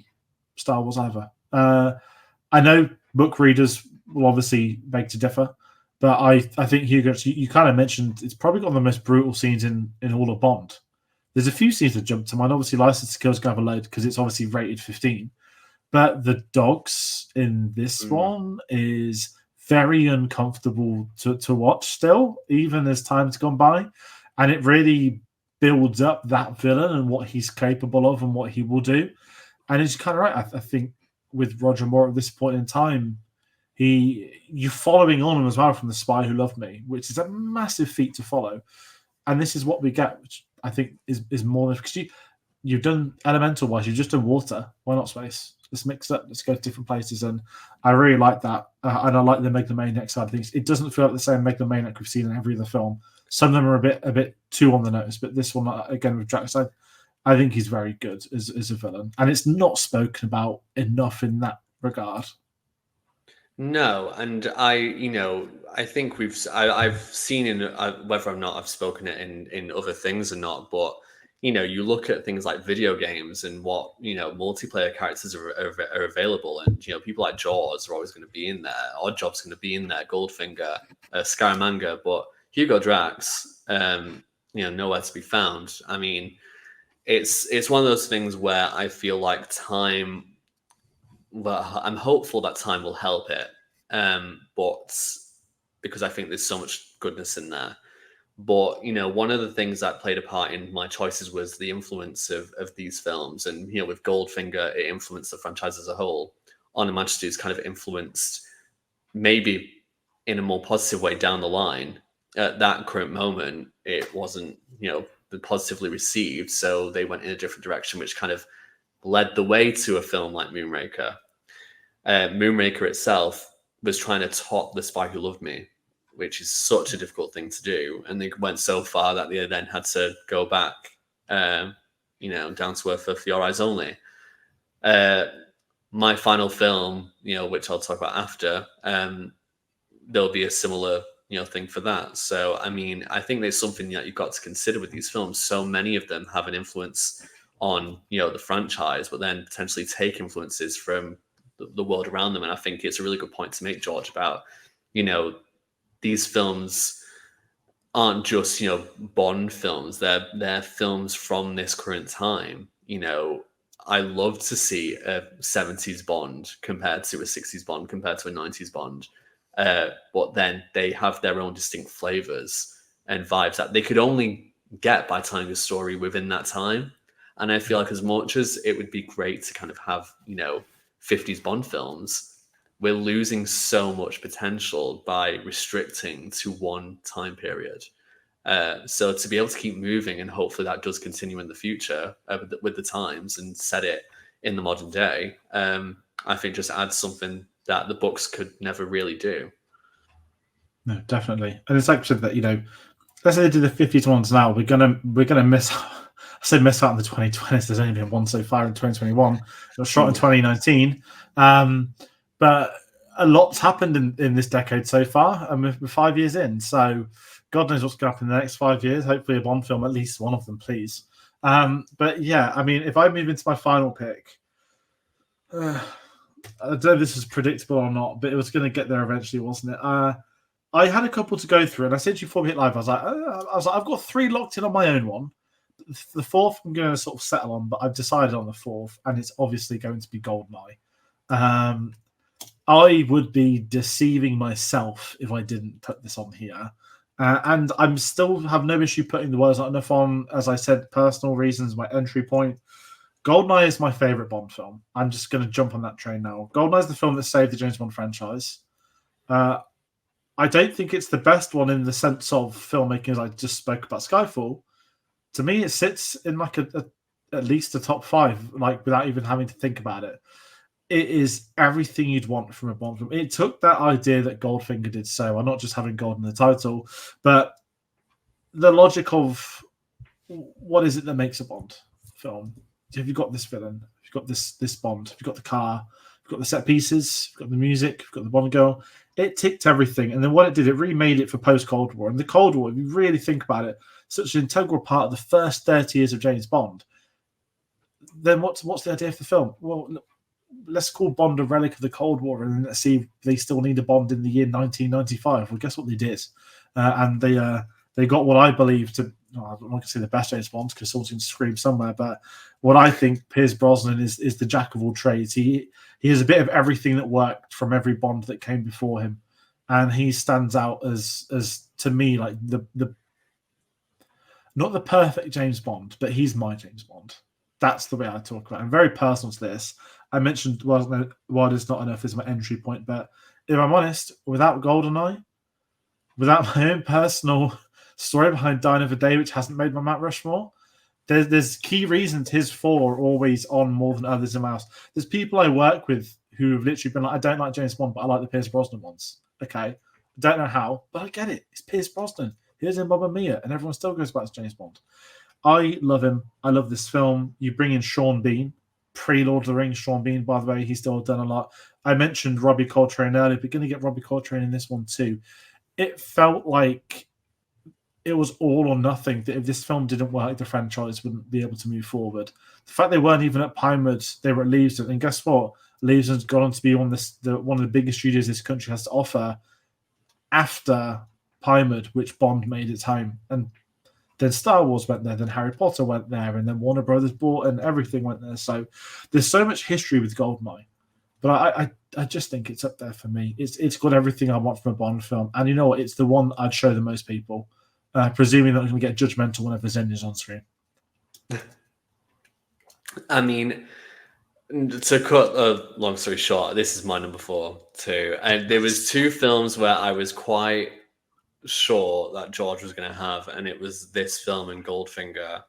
Star Wars either. I know book readers will obviously beg to differ, but I think, Hugo, you kind of mentioned it's probably got the most brutal scenes in all of Bond. There's a few scenes that jump to mind. Obviously, License to Kill is going to have a load because it's obviously rated 15. But the dogs in this one is very uncomfortable to watch still, even as time's gone by. And it really builds up that villain and what he's capable of and what he will do. And it's kind of right. I think with Roger Moore at this point in time, you're following on as well from The Spy Who Loved Me, which is a massive feat to follow. And this is what we get, which I think is more than because you've done elemental wise, you've just done water. Why not space? Let's mix it up. Let's go to different places. And I really like that. And I like the Megalomaniac side of things. It doesn't feel like the same Megalomaniac we've seen in every other film. Some of them are a bit too on the nose, but this one, again, with Drax, I think he's very good as a villain. And it's not spoken about enough in that regard. No, and I think I've seen in whether or not I've spoken it in other things or not, but you look at things like video games and what multiplayer characters are available, and people like Jaws are always going to be in there, Oddjob's going to be in there, Goldfinger, Scaramanga, but Hugo Drax, nowhere to be found. I mean, it's one of those things where I feel like time. Well, I'm hopeful that time will help it, but because I think there's so much goodness in there. But one of the things that played a part in my choices was the influence of these films, and with Goldfinger, it influenced the franchise as a whole. On Majesty is kind of influenced, maybe in a more positive way down the line. At that current moment, it wasn't positively received, so they went in a different direction, which kind of led the way to a film like Moonraker. Moonraker itself was trying to top The Spy Who Loved Me, which is such a difficult thing to do. And they went so far that they then had to go back, down to earth for Your Eyes Only. My final film, which I'll talk about after, there'll be a similar, thing for that. So, I mean, I think there's something that you've got to consider with these films. So many of them have an influence on, the franchise, but then potentially take influences from the world around them. And I think it's a really good point to make, George, about, these films aren't just, Bond films. They're films from this current time. I love to see a 70s Bond compared to a 60s Bond, compared to a 90s Bond. But then they have their own distinct flavors and vibes that they could only get by telling a story within that time. And I feel like as much as it would be great to kind of have, 50s Bond films, we're losing so much potential by restricting to one time period. So to be able to keep moving, and hopefully that does continue in the future with the times and set it in the modern day, I think just adds something that the books could never really do. No, definitely. And it's like that, let's say they do the 50s ones now, we're gonna miss. I said miss out in the 2020s. There's only been one so far in 2021. It was shot in 2019, but a lot's happened in this decade so far, and we're 5 years in. So God knows what's going to happen in the next 5 years. Hopefully, a Bond film, at least one of them, please. But yeah, I mean, if I move into my final pick, I don't know if this is predictable or not, but it was going to get there eventually, wasn't it? I had a couple to go through, and I said to you before we hit live, I was like, I've got 3 locked in on my own one. The 4th I'm going to sort of settle on, but I've decided on the 4th, and it's obviously going to be GoldenEye. I would be deceiving myself if I didn't put this on here. And I'm still have no issue putting the words not enough on. As I said, personal reasons, my entry point. GoldenEye is my favorite Bond film. I'm just going to jump on that train now. GoldenEye is the film that saved the James Bond franchise. I don't think it's the best one in the sense of filmmaking, as I just spoke about Skyfall. To me, it sits in like at least a top 5, like without even having to think about it. It is everything you'd want from a Bond film. It took that idea that Goldfinger did so, not just having gold in the title, but the logic of what is it that makes a Bond film? Have you got this villain? Have you got this Bond? Have you got the car? Have you got the set pieces? Have you got the music? Have you got the Bond girl? It ticked everything. And then what it did, it remade it for post-Cold War. And the Cold War, if you really think about it, such an integral part of the first 30 years of James Bond. Then what's the idea of the film? Well, let's call Bond a relic of the Cold War, and let's see if they still need a Bond in the year 1995. Well, guess what they did? And they got what I believe to, I'm not going to say the best James Bond because someone's going to scream somewhere, but what I think Pierce Brosnan is the jack of all trades. He has a bit of everything that worked from every Bond that came before him, and he stands out as to me like the not the perfect James Bond, but he's my James Bond. That's the way I talk about it. I'm very personal to this. I mentioned Wild Is Not Enough is my entry point, but if I'm honest, without GoldenEye, without my own personal story behind Dying of a Day, which hasn't made my Mount Rushmore, there's key reasons his 4 are always on more than others in my house. There's people I work with who have literally been like, I don't like James Bond, but I like the Pierce Brosnan ones. Okay. I don't know how, but I get it. It's Pierce Brosnan. Here's in Mamma Mia, and everyone still goes back to James Bond. I love him. I love this film. You bring in Sean Bean, pre-Lord of the Rings Sean Bean, by the way. He's still done a lot. I mentioned Robbie Coltrane earlier, but going to get Robbie Coltrane in this one too. It felt like it was all or nothing, that if this film didn't work, the franchise wouldn't be able to move forward. The fact they weren't even at Pinewood, they were at Leavesden. And guess what? Leavesden's gone on to be one of the biggest studios this country has to offer after Pinewood, which Bond made its home. And then Star Wars went there, then Harry Potter went there, and then Warner Brothers bought, and everything went there. So there's so much history with GoldenEye. But I just think it's up there for me. It's got everything I want from a Bond film. And you know what? It's the one I'd show the most people, presuming that I'm going to get judgmental whenever Zenya's on screen. I mean, to cut a long story short, this is my number 4 too. And there was 2 films where I was quite sure that George was going to have, and it was this film and Goldfinger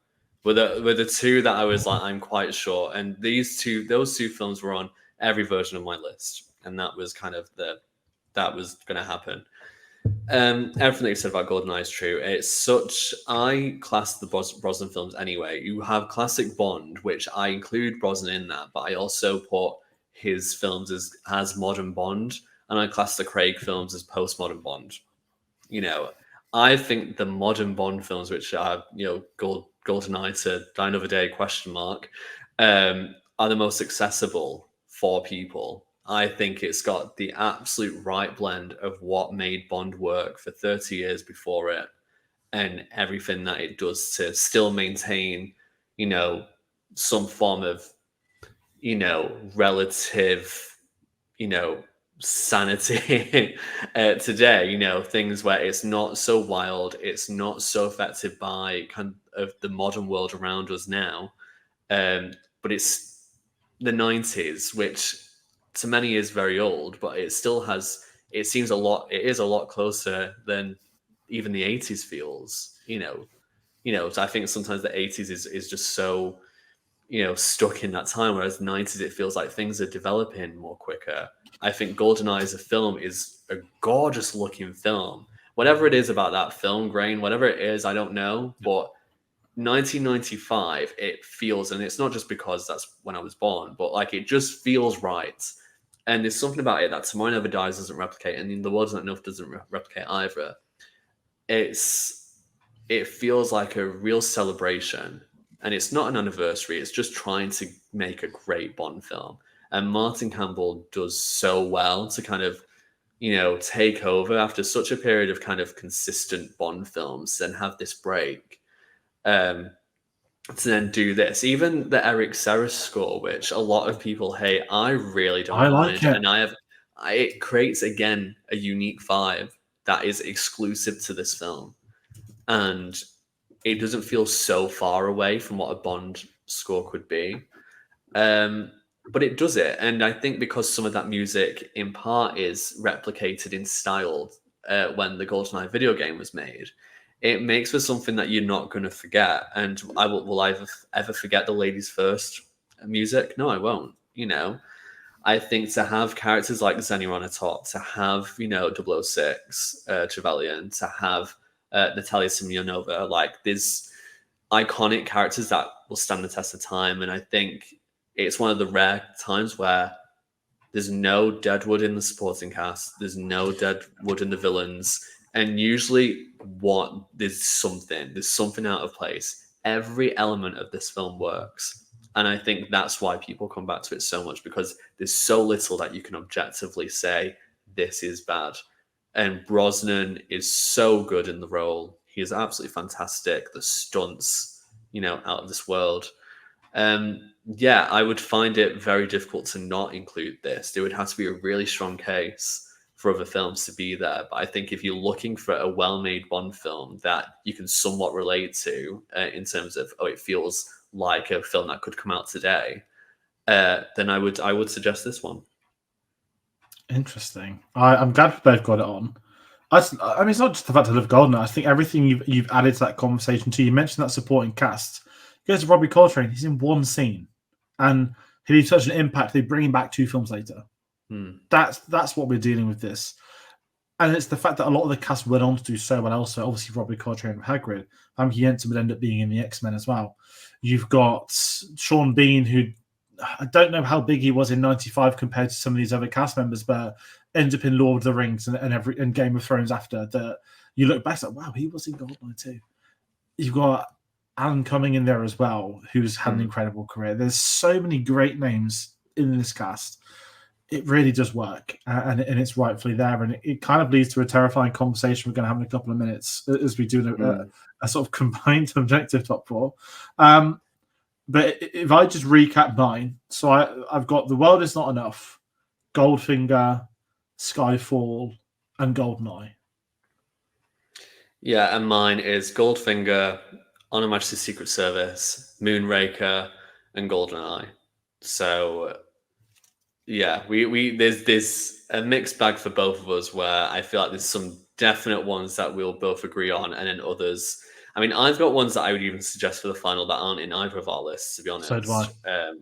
were the 2 that I was like, I'm quite sure. And those two films were on every version of my list, and that was kind of that was going to happen. Everything that you said about GoldenEye is true. I class the Brosnan films anyway. You have classic Bond, which I include Brosnan in that, but I also put his films as modern Bond, and I class the Craig films as postmodern Bond. I think the modern Bond films, which are GoldenEye to Die Another Day ? Are the most accessible for people. I think it's got the absolute right blend of what made Bond work for 30 years before it, and everything that it does to still maintain, some form of, relative, sanity today. Things where it's not so wild, it's not so affected by kind of the modern world around us now, but it's the 90s, which to many is very old, but it still has, it is a lot closer than even the 80s feels, so I think sometimes the 80s is just so, stuck in that time, whereas the 90s, it feels like things are developing more quicker. I think GoldenEye as a film is a gorgeous looking film. Whatever it is about that film grain, whatever it is, I don't know, but 1995, it feels, and it's not just because that's when I was born, but like it just feels right. And there's something about it that Tomorrow Never Dies doesn't replicate, and The World's Not Enough doesn't replicate either. It feels like a real celebration, and it's not an anniversary. It's just trying to make a great Bond film. And Martin Campbell does so well to kind of, take over after such a period of kind of consistent Bond films and have this break. To then do this, even the Eric Serra score, which a lot of people hate, I really don't like mind, it. and it creates again a unique vibe that is exclusive to this film, and it doesn't feel so far away from what a Bond score could be, but it does it, and I think because some of that music in part is replicated in style when the GoldenEye video game was made. It makes for something that you're not going to forget. And will I ever forget the Ladies First music? No, I won't. I think to have characters like Xenia on a top, to have, 006 Trevelyan, to have Natalia Simonova, like these iconic characters that will stand the test of time. And I think it's one of the rare times where there's no deadwood in the supporting cast. There's no deadwood in the villains. And usually there's something out of place. Every element of this film works. And I think that's why people come back to it so much, because there's so little that you can objectively say, this is bad. And Brosnan is so good in the role. He is absolutely fantastic. The stunts, out of this world. I would find it very difficult to not include this. There would have to be a really strong case for other films to be there. But I think if you're looking for a well-made Bond film that you can somewhat relate to in terms of, it feels like a film that could come out today, then I would suggest this one. Interesting. I'm glad we both got it on. I mean, it's not just the fact I love GoldenEye. I think everything you've added to that conversation too. You mentioned that supporting cast. Goes to Robbie Coltrane. He's in one scene, and he had such an impact. They bring him back 2 films later. That's what we're dealing with this, and it's the fact that a lot of the cast went on to do so well. Also, obviously, Robbie Coltrane and Hagrid. Jensen would end up being in the X-Men as well. You've got Sean Bean, who I don't know how big he was in '95 compared to some of these other cast members, but ends up in Lord of the Rings and Game of Thrones after that. You look back, like, wow, he was in GoldenEye too. You've got Alan Cumming in there as well, who's had an incredible career. There's so many great names in this cast. It really does work, and it's rightfully there. And it kind of leads to a terrifying conversation we're going to have in a couple of minutes as we do a sort of combined objective top 4. But if I just recap mine, so I've got The World Is Not Enough, Goldfinger, Skyfall, and GoldenEye. Yeah, and mine is Goldfinger, On Her Majesty's Secret Service, Moonraker, and GoldenEye. So yeah, we there's a mixed bag for both of us where I feel like there's some definite ones that we'll both agree on, and then others. I've got ones that I would even suggest for the final that aren't in either of our lists, to be honest. So do I.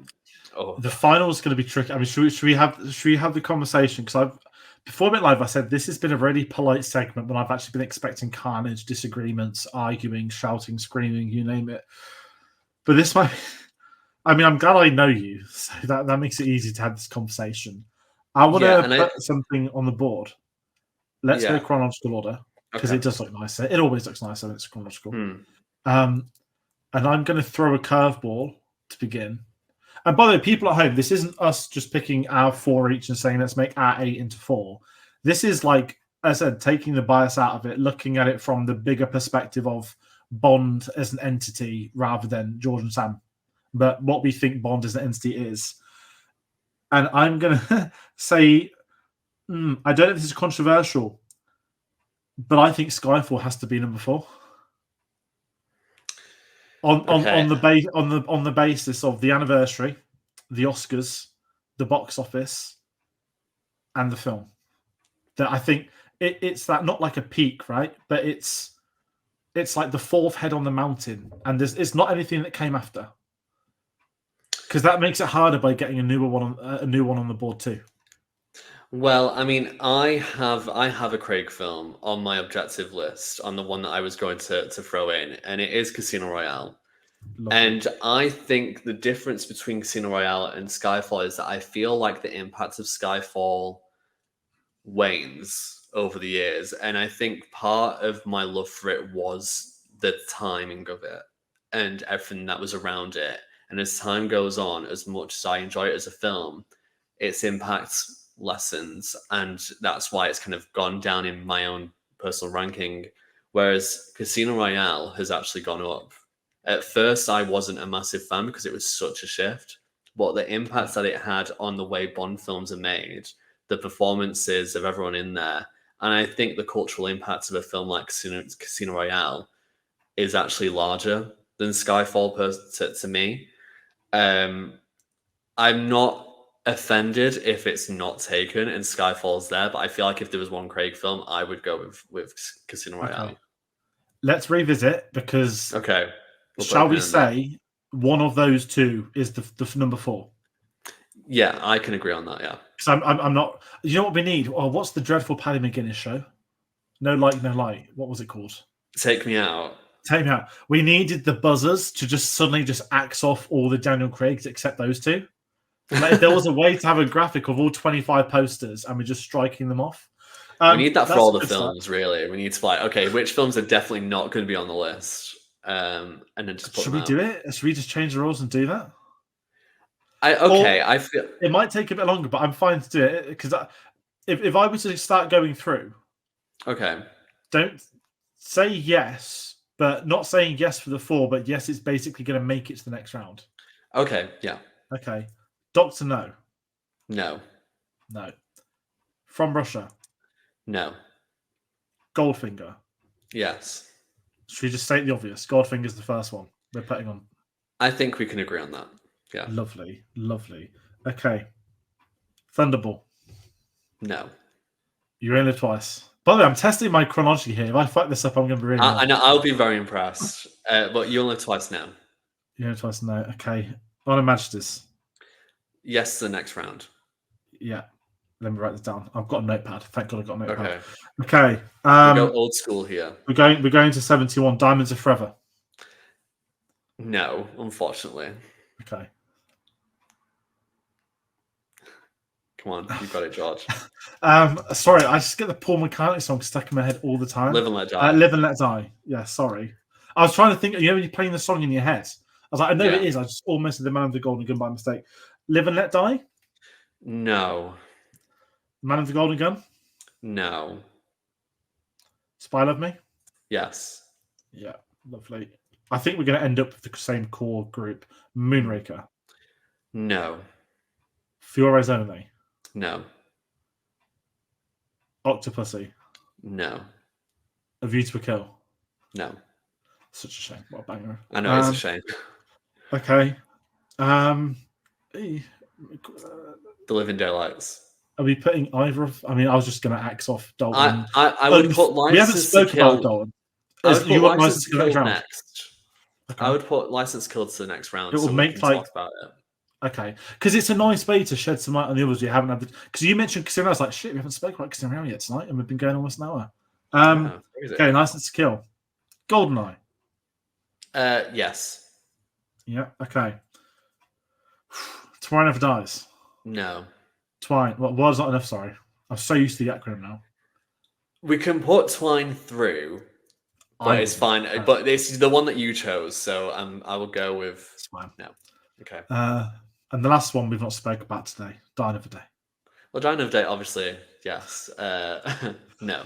Oh, The final is going to be tricky. I mean, should we have the conversation? Because before we went live, I said this has been a really polite segment when I've actually been expecting carnage, disagreements, arguing, shouting, screaming, you name it. But this might. I mean, I'm glad I know you, so that makes it easy to have this conversation. I want to put something on the board. Let's go chronological order because it does look nicer. It always looks nicer when it's chronological. And I'm going to throw a curveball to begin. And by the way, people at home, this isn't us just picking our 4 each and saying let's make our 8 into 4. This is like I said, taking the bias out of it, looking at it from the bigger perspective of Bond as an entity rather than George and Sam. But what we think Bond as an entity is. And I'm going to say, I don't know if this is controversial, but I think Skyfall has to be number 4. On the basis of the anniversary, the Oscars, the box office, and the film. That I think it's that not like a peak, right? But it's like the 4th head on the mountain, and it's not anything that came after. Because that makes it harder by getting a new one on the board too. Well, I mean, I have a Craig film on my objective list, on the one that I was going to throw in, and it is Casino Royale. Lovely. And I think the difference between Casino Royale and Skyfall is that I feel like the impact of Skyfall wanes over the years, and I think part of my love for it was the timing of it and everything that was around it. And as time goes on, as much as I enjoy it as a film, its impact lessens, and that's why it's kind of gone down in my own personal ranking, whereas Casino Royale has actually gone up. At first, I wasn't a massive fan because it was such a shift, but the impact that it had on the way Bond films are made, the performances of everyone in there, and I think the cultural impact of a film like Casino Royale is actually larger than Skyfall to me. I'm not offended if it's not taken and Skyfall's there, but I feel like if there was one Craig film, I would go with Casino Royale. Okay. Let's revisit because We'll shall we say one of those two is the number 4? Yeah, I can agree on that. Yeah, because I'm not. You know what we need? Oh, what's the dreadful Paddy McGuinness show? No Light, No Light. What was it called? Take Me Out. Take Me Out. We needed the buzzers to just suddenly just axe off all the Daniel Craigs except those 2. Like if there was a way to have a graphic of all 25 posters and we're just striking them off. We need that for all the films, really. We need to like, okay, which films are definitely not going to be on the list, and then just put Should them we do it? Should we just change the rules and do that? I feel it might take a bit longer, but I'm fine to do it because if I was to start going through, don't say yes, but not saying yes for the 4, but yes, it's basically going to make it to the next round. Okay, yeah. Okay. Doctor No. No. No. From Russia. No. Goldfinger. Yes. Should we just state the obvious? Goldfinger's the first one we're putting on. I think we can agree on that. Yeah. Lovely. Okay. Thunderball. No. You only live twice. By the way, I'm testing my chronology here. If I fuck this up, I'm going to be really I know. I'll be very impressed. But you only live twice now. You only twice now. Okay. On a Majesty's. Yes, the next round. Yeah. Let me write this down. I've got a notepad. Thank God I've got a notepad. Okay. We go old school here. We're going to 71. Diamonds Are Forever. No, unfortunately. Okay. Come on, you got it, George. Sorry, I just get the Paul McCartney song stuck in my head all the time. Live and Let Die. Live and Let Die. Yeah, sorry. I was trying to think. You know when you're playing the song in your head. I was like, I know it is. I just almost did the Man of the Golden Gun by mistake. Live and Let Die. No. Man of the Golden Gun. No. Spy Love Me. Yes. Yeah, lovely. I think we're going to end up with the same core group. Moonraker. No. For Your Eyes Only. No. Octopussy. No. A View to a Kill. No. Such a shame. What a banger. I know, it's a shame. Okay. The Living Daylights. Are we putting either of... I mean, I was just going to axe off Dalton. I would put License We haven't spoken about Dalton. I would put License to Kill next. Okay. I would put License Kill to the next round. It will make like... talk about it. Okay, because it's a nice way to shed some light on the others you haven't had. Because you mentioned Casino, I was like, shit, we haven't spoken about Casino Royale yet tonight, and we've been going almost an hour. Yeah, crazy. Okay, License to Kill, GoldenEye. Yes. Yeah. Okay. Tomorrow Never Dies. No. Twine. Well, was not enough. Sorry, I'm so used to the acronym now. We can put Twine through, but it's fine. But this is the one that you chose, so I will go with. It's fine. No. Okay. And the last one we've not spoken about today, Die Another Day. Well, Die Another Day, obviously, yes. No.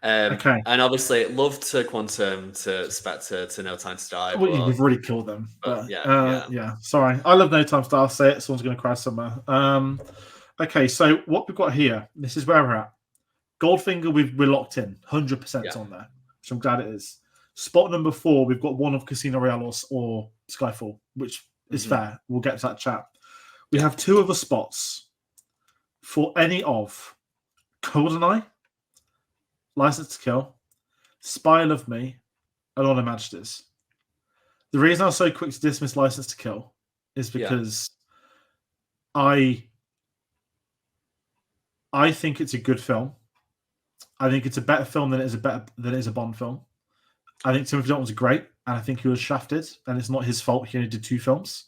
Okay. And obviously, love to Quantum, to Spectre, to No Time to Die. Well, we've already killed them. But yeah. Sorry. I love No Time to Die. I'll say it. Someone's going to cry somewhere. Okay, so what we've got here, this is where we're at. Goldfinger, we're locked in. 100% on there. Which I'm glad it is. Spot number 4, we've got one of Casino Royale or Skyfall, which is fair. We'll get to that chat. We have 2 other spots for any of GoldenEye, License to Kill, Spy Love Me, and Honor Majesties. The reason I was so quick to dismiss License to Kill is because I think it's a good film. I think it's a better film than it is a Bond film. I think Timothy Dalton was great, and I think he was shafted, and it's not his fault. He only did 2 films.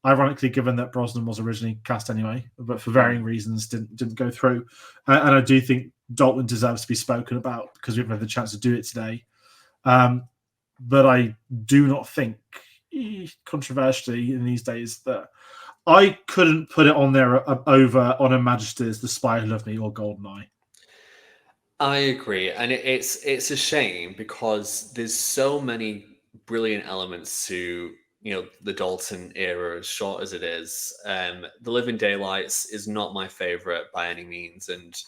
Ironically, given that Brosnan was originally cast anyway, but for varying reasons didn't go through. And I do think Dalton deserves to be spoken about because we've had the chance to do it today. But I do not think, controversially in these days, that I couldn't put it on there over Honor Majesty's, The Spy Who Loved Me, or GoldenEye. I agree, and it's a shame because there's so many brilliant elements to the Dalton era, as short as it is. The Living Daylights is not my favorite by any means, and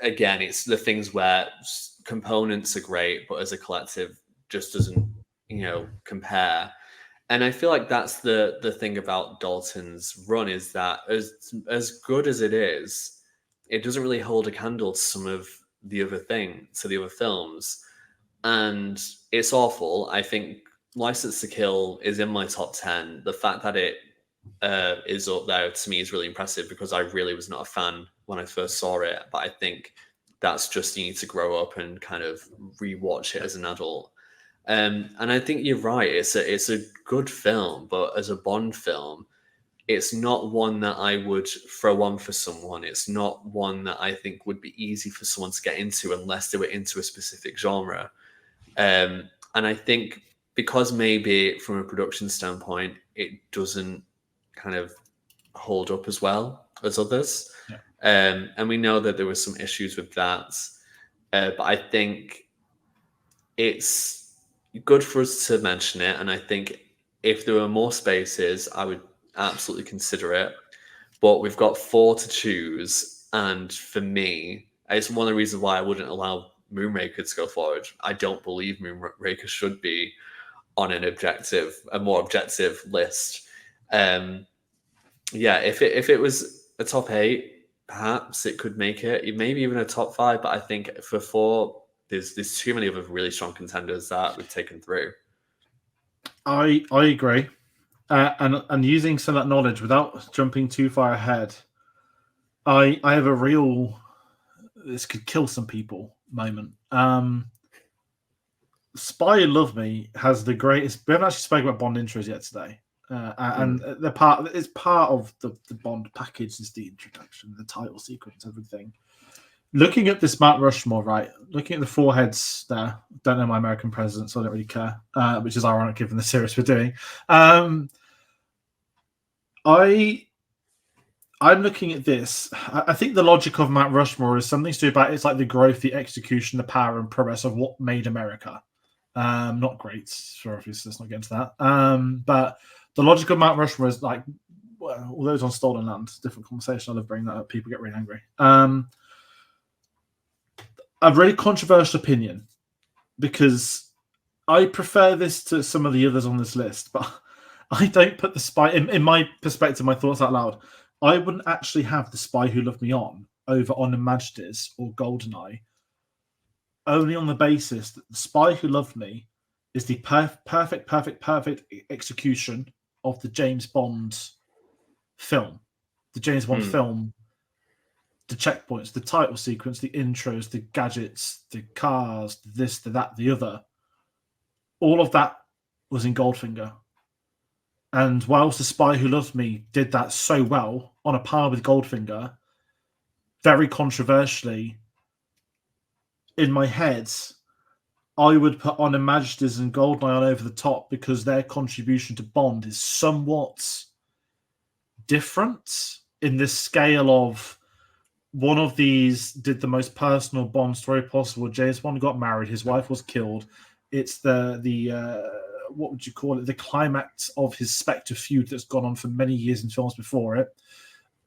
again, it's the things where components are great, but as a collective, just doesn't compare. And I feel like that's the thing about Dalton's run, is that as good as it is, it doesn't really hold a candle to some of the other films, and it's awful. I think License to Kill is in my top 10. The fact that it is up there to me is really impressive because I really was not a fan when I first saw it, but I think that's just, you need to grow up and kind of rewatch it as an adult. And I think you're right. It's a good film, but as a Bond film, it's not one that I would throw on for someone. It's not one that I think would be easy for someone to get into unless they were into a specific genre. And I think because maybe from a production standpoint, it doesn't kind of hold up as well as others. Yeah. And we know that there were some issues with that. But I think it's good for us to mention it. And I think if there were more spaces, I would absolutely consider it. But we've got 4 to choose. And for me, it's one of the reasons why I wouldn't allow Moonraker to go forward. I don't believe Moonraker should be on a more objective list. If it was a top 8, perhaps it could make it, maybe even a top 5. But I think for 4, there's too many other really strong contenders that we've taken through. I agree. And using some of that knowledge without jumping too far ahead, I have a real this could kill some people moment. Spy Who Loved Me has the greatest. We haven't actually spoken about Bond intros yet today, and it's part of the Bond package. Is the introduction, the title sequence, everything. Looking at this Mount Rushmore, right? Looking at the foreheads there. Don't know my American president, so I don't really care. Which is ironic given the series we're doing. I'm looking at this. I think the logic of Mount Rushmore is something to do about it's like the growth, the execution, the power, and progress of what made America. Not great, for obviously, let's not get into that. But the logic of Mount Rushmore is like, well, all those on stolen land, different conversation. I love bringing that up. People get really angry. A really controversial opinion because I prefer this to some of the others on this list, but I don't put the Spy in my perspective. My thoughts out loud. I wouldn't actually have The Spy Who Loved Me on over On Majesty's or GoldenEye, only on the basis that The Spy Who Loved Me is the perfect execution of the James Bond film, the James Bond film, the checkpoints, the title sequence, the intros, the gadgets, the cars, this, the that, the other. All of that was in Goldfinger. And whilst The Spy Who Loved Me did that so well, on a par with Goldfinger, very controversially, in my head, I would put On Her Majesty's and GoldenEye on over the top because their contribution to Bond is somewhat different in the scale of one of these did the most personal Bond story possible. James Bond got married, his wife was killed. It's the what would you call it? The climax of his Spectre feud that's gone on for many years in films before it,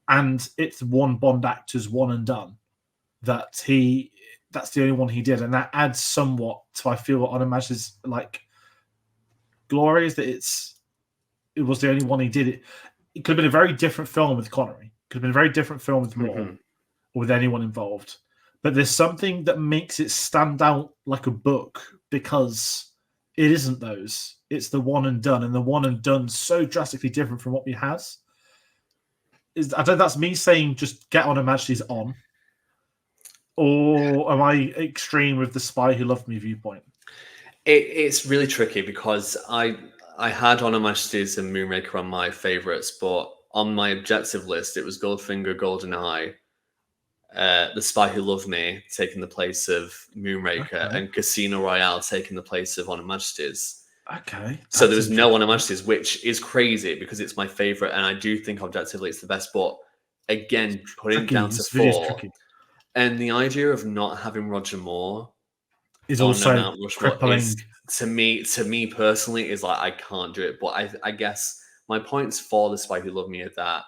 and it's one Bond actor's one and done. That's the only one he did, and that adds somewhat to, I feel, On Her Majesty's like glory is that it was the only one he did. It could have been a very different film with Connery. Could have been a very different film with Moore or with anyone involved. But there's something that makes it stand out like a book because it isn't those. It's the one and done, and the one and done so drastically different from what we has. I don't. That's me saying just get On Her Majesty's on, or am I extreme with the Spy Who Loved Me viewpoint? It's really tricky because I had On Her Majesty's and Moonraker on my favorites, but on my objective list it was Goldfinger, GoldenEye, The Spy Who Loved Me taking the place of Moonraker, and Casino Royale taking the place of On Her Majesty's. Okay. So there was no On Her Majesty's, which is crazy because it's my favorite, and I do think objectively it's the best. But again, putting it down to 4, and the idea of not having Roger Moore is also Mount Rushmore is, to me personally, is like I can't do it. But I guess my points for The Spy Who Loved Me are that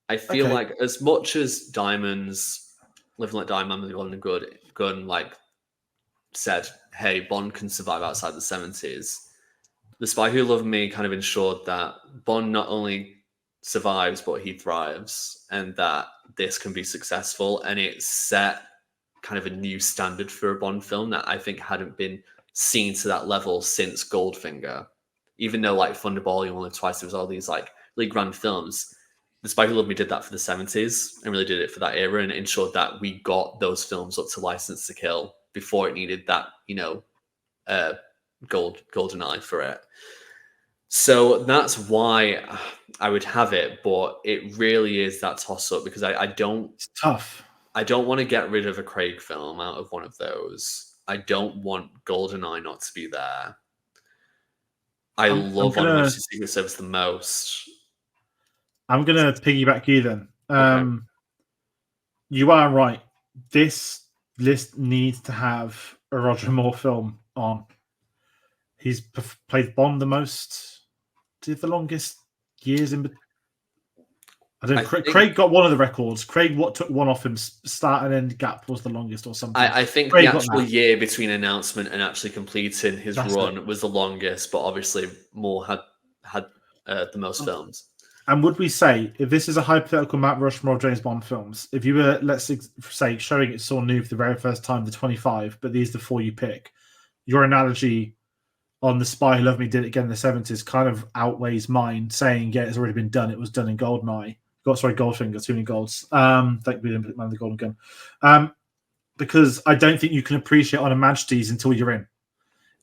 I feel like as much as Diamonds, Living Like Diamond, with the Golden Gun, like said, hey, Bond can survive outside the 70s. The Spy Who Loved Me kind of ensured that Bond not only survives, but he thrives, and that this can be successful. And it set kind of a new standard for a Bond film that I think hadn't been seen to that level since Goldfinger. Even though like Thunderball, You Only Live Twice, there was all these like really grand films. The Spy Who Loved Me did that for the 70s and really did it for that era, and ensured that we got those films up to License to Kill before it needed that, GoldenEye for it. So that's why I would have it, but it really is that toss-up because I don't... It's tough. I don't want to get rid of a Craig film out of one of those. I don't want GoldenEye not to be there. I love On Her Majesty's Secret Service the most. I'm going to piggyback you then. Okay. You are right. This list needs to have a Roger Moore film on. He's played Bond the most. Did the longest years in... I don't know. Craig got one of the records. Craig took one off him. Start and end gap was the longest or something. I think Craig the actual year between announcement and actually completing his run was the longest, but obviously Moore had the most films. And would we say, if this is a hypothetical Mount Rushmore of James Bond films, if you were, let's say, showing it so new for the very first time, the 25, but these are the 4 you pick, your analogy on The Spy Who Loved Me did it again in the 70s kind of outweighs mine, saying, yeah, it's already been done. It was done in GoldenEye. Goldfinger, too many golds. Thank you, man, the Golden Gun. Because I don't think you can appreciate On Her Majesty's until you're in.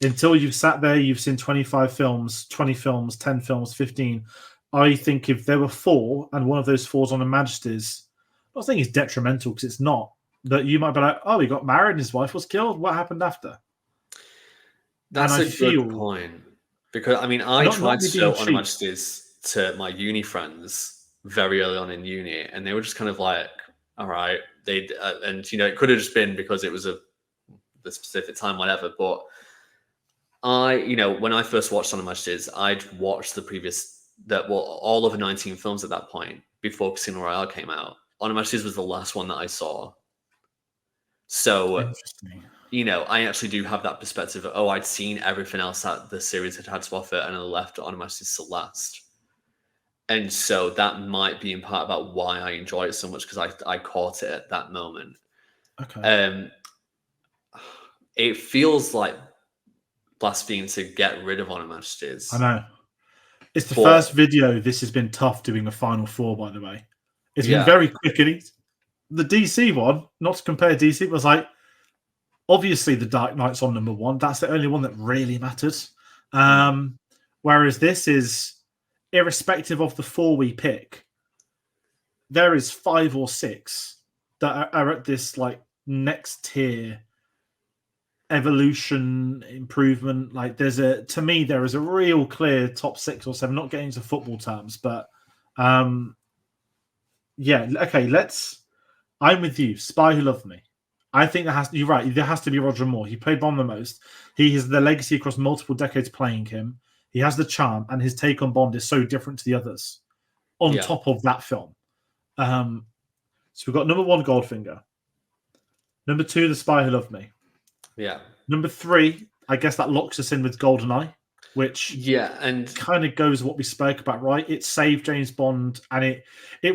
Until you've sat there, you've seen 25 films, 20 films, 10 films, 15. I think if there were 4 and one of those 4's On Her Majesty's, I don't think it's detrimental because it's not. That you might be like, oh, he got married and his wife was killed. What happened after? That's a good point. Because, I mean, I tried to show On Her Majesty's to my uni friends very early on in uni, and they were just kind of like, all right. And, it could have just been because it was the specific time, whatever. But when I first watched On Her Majesty's, I'd watched all of the 19 films at that point before Casino Royale came out. On Her Majesty's was the last one that I saw. So, I actually do have that perspective of, I'd seen everything else that the series had to offer, and I left On Her Majesty's to last. And so that might be in part about why I enjoy it so much, because I caught it at that moment. Okay. It feels like blasphemy to get rid of On Her Majesty's. I know. It's the But first video this has been tough doing a Final Four, by the way. It's been yeah, very quick. And the DC one, not to compare DC, was like, obviously the Dark Knight's on number one. That's the only one that really matters. Whereas this is, irrespective of the four we pick, there is 5 or 6 that are at this like next tier evolution improvement. Like to me there is a real clear top 6 or 7, not getting into football terms, but yeah, okay, I'm with you. Spy Who Loved Me. I think you're right, there has to be Roger Moore. He played Bond the most. He has the legacy across multiple decades playing him. He has the charm, and his take on Bond is so different to the others on top of that film. So we've got number 1, Goldfinger. Number 2, The Spy Who Loved Me. Yeah. Number 3, I guess that locks us in with GoldenEye, which and kind of goes what we spoke about, right? It saved James Bond, and it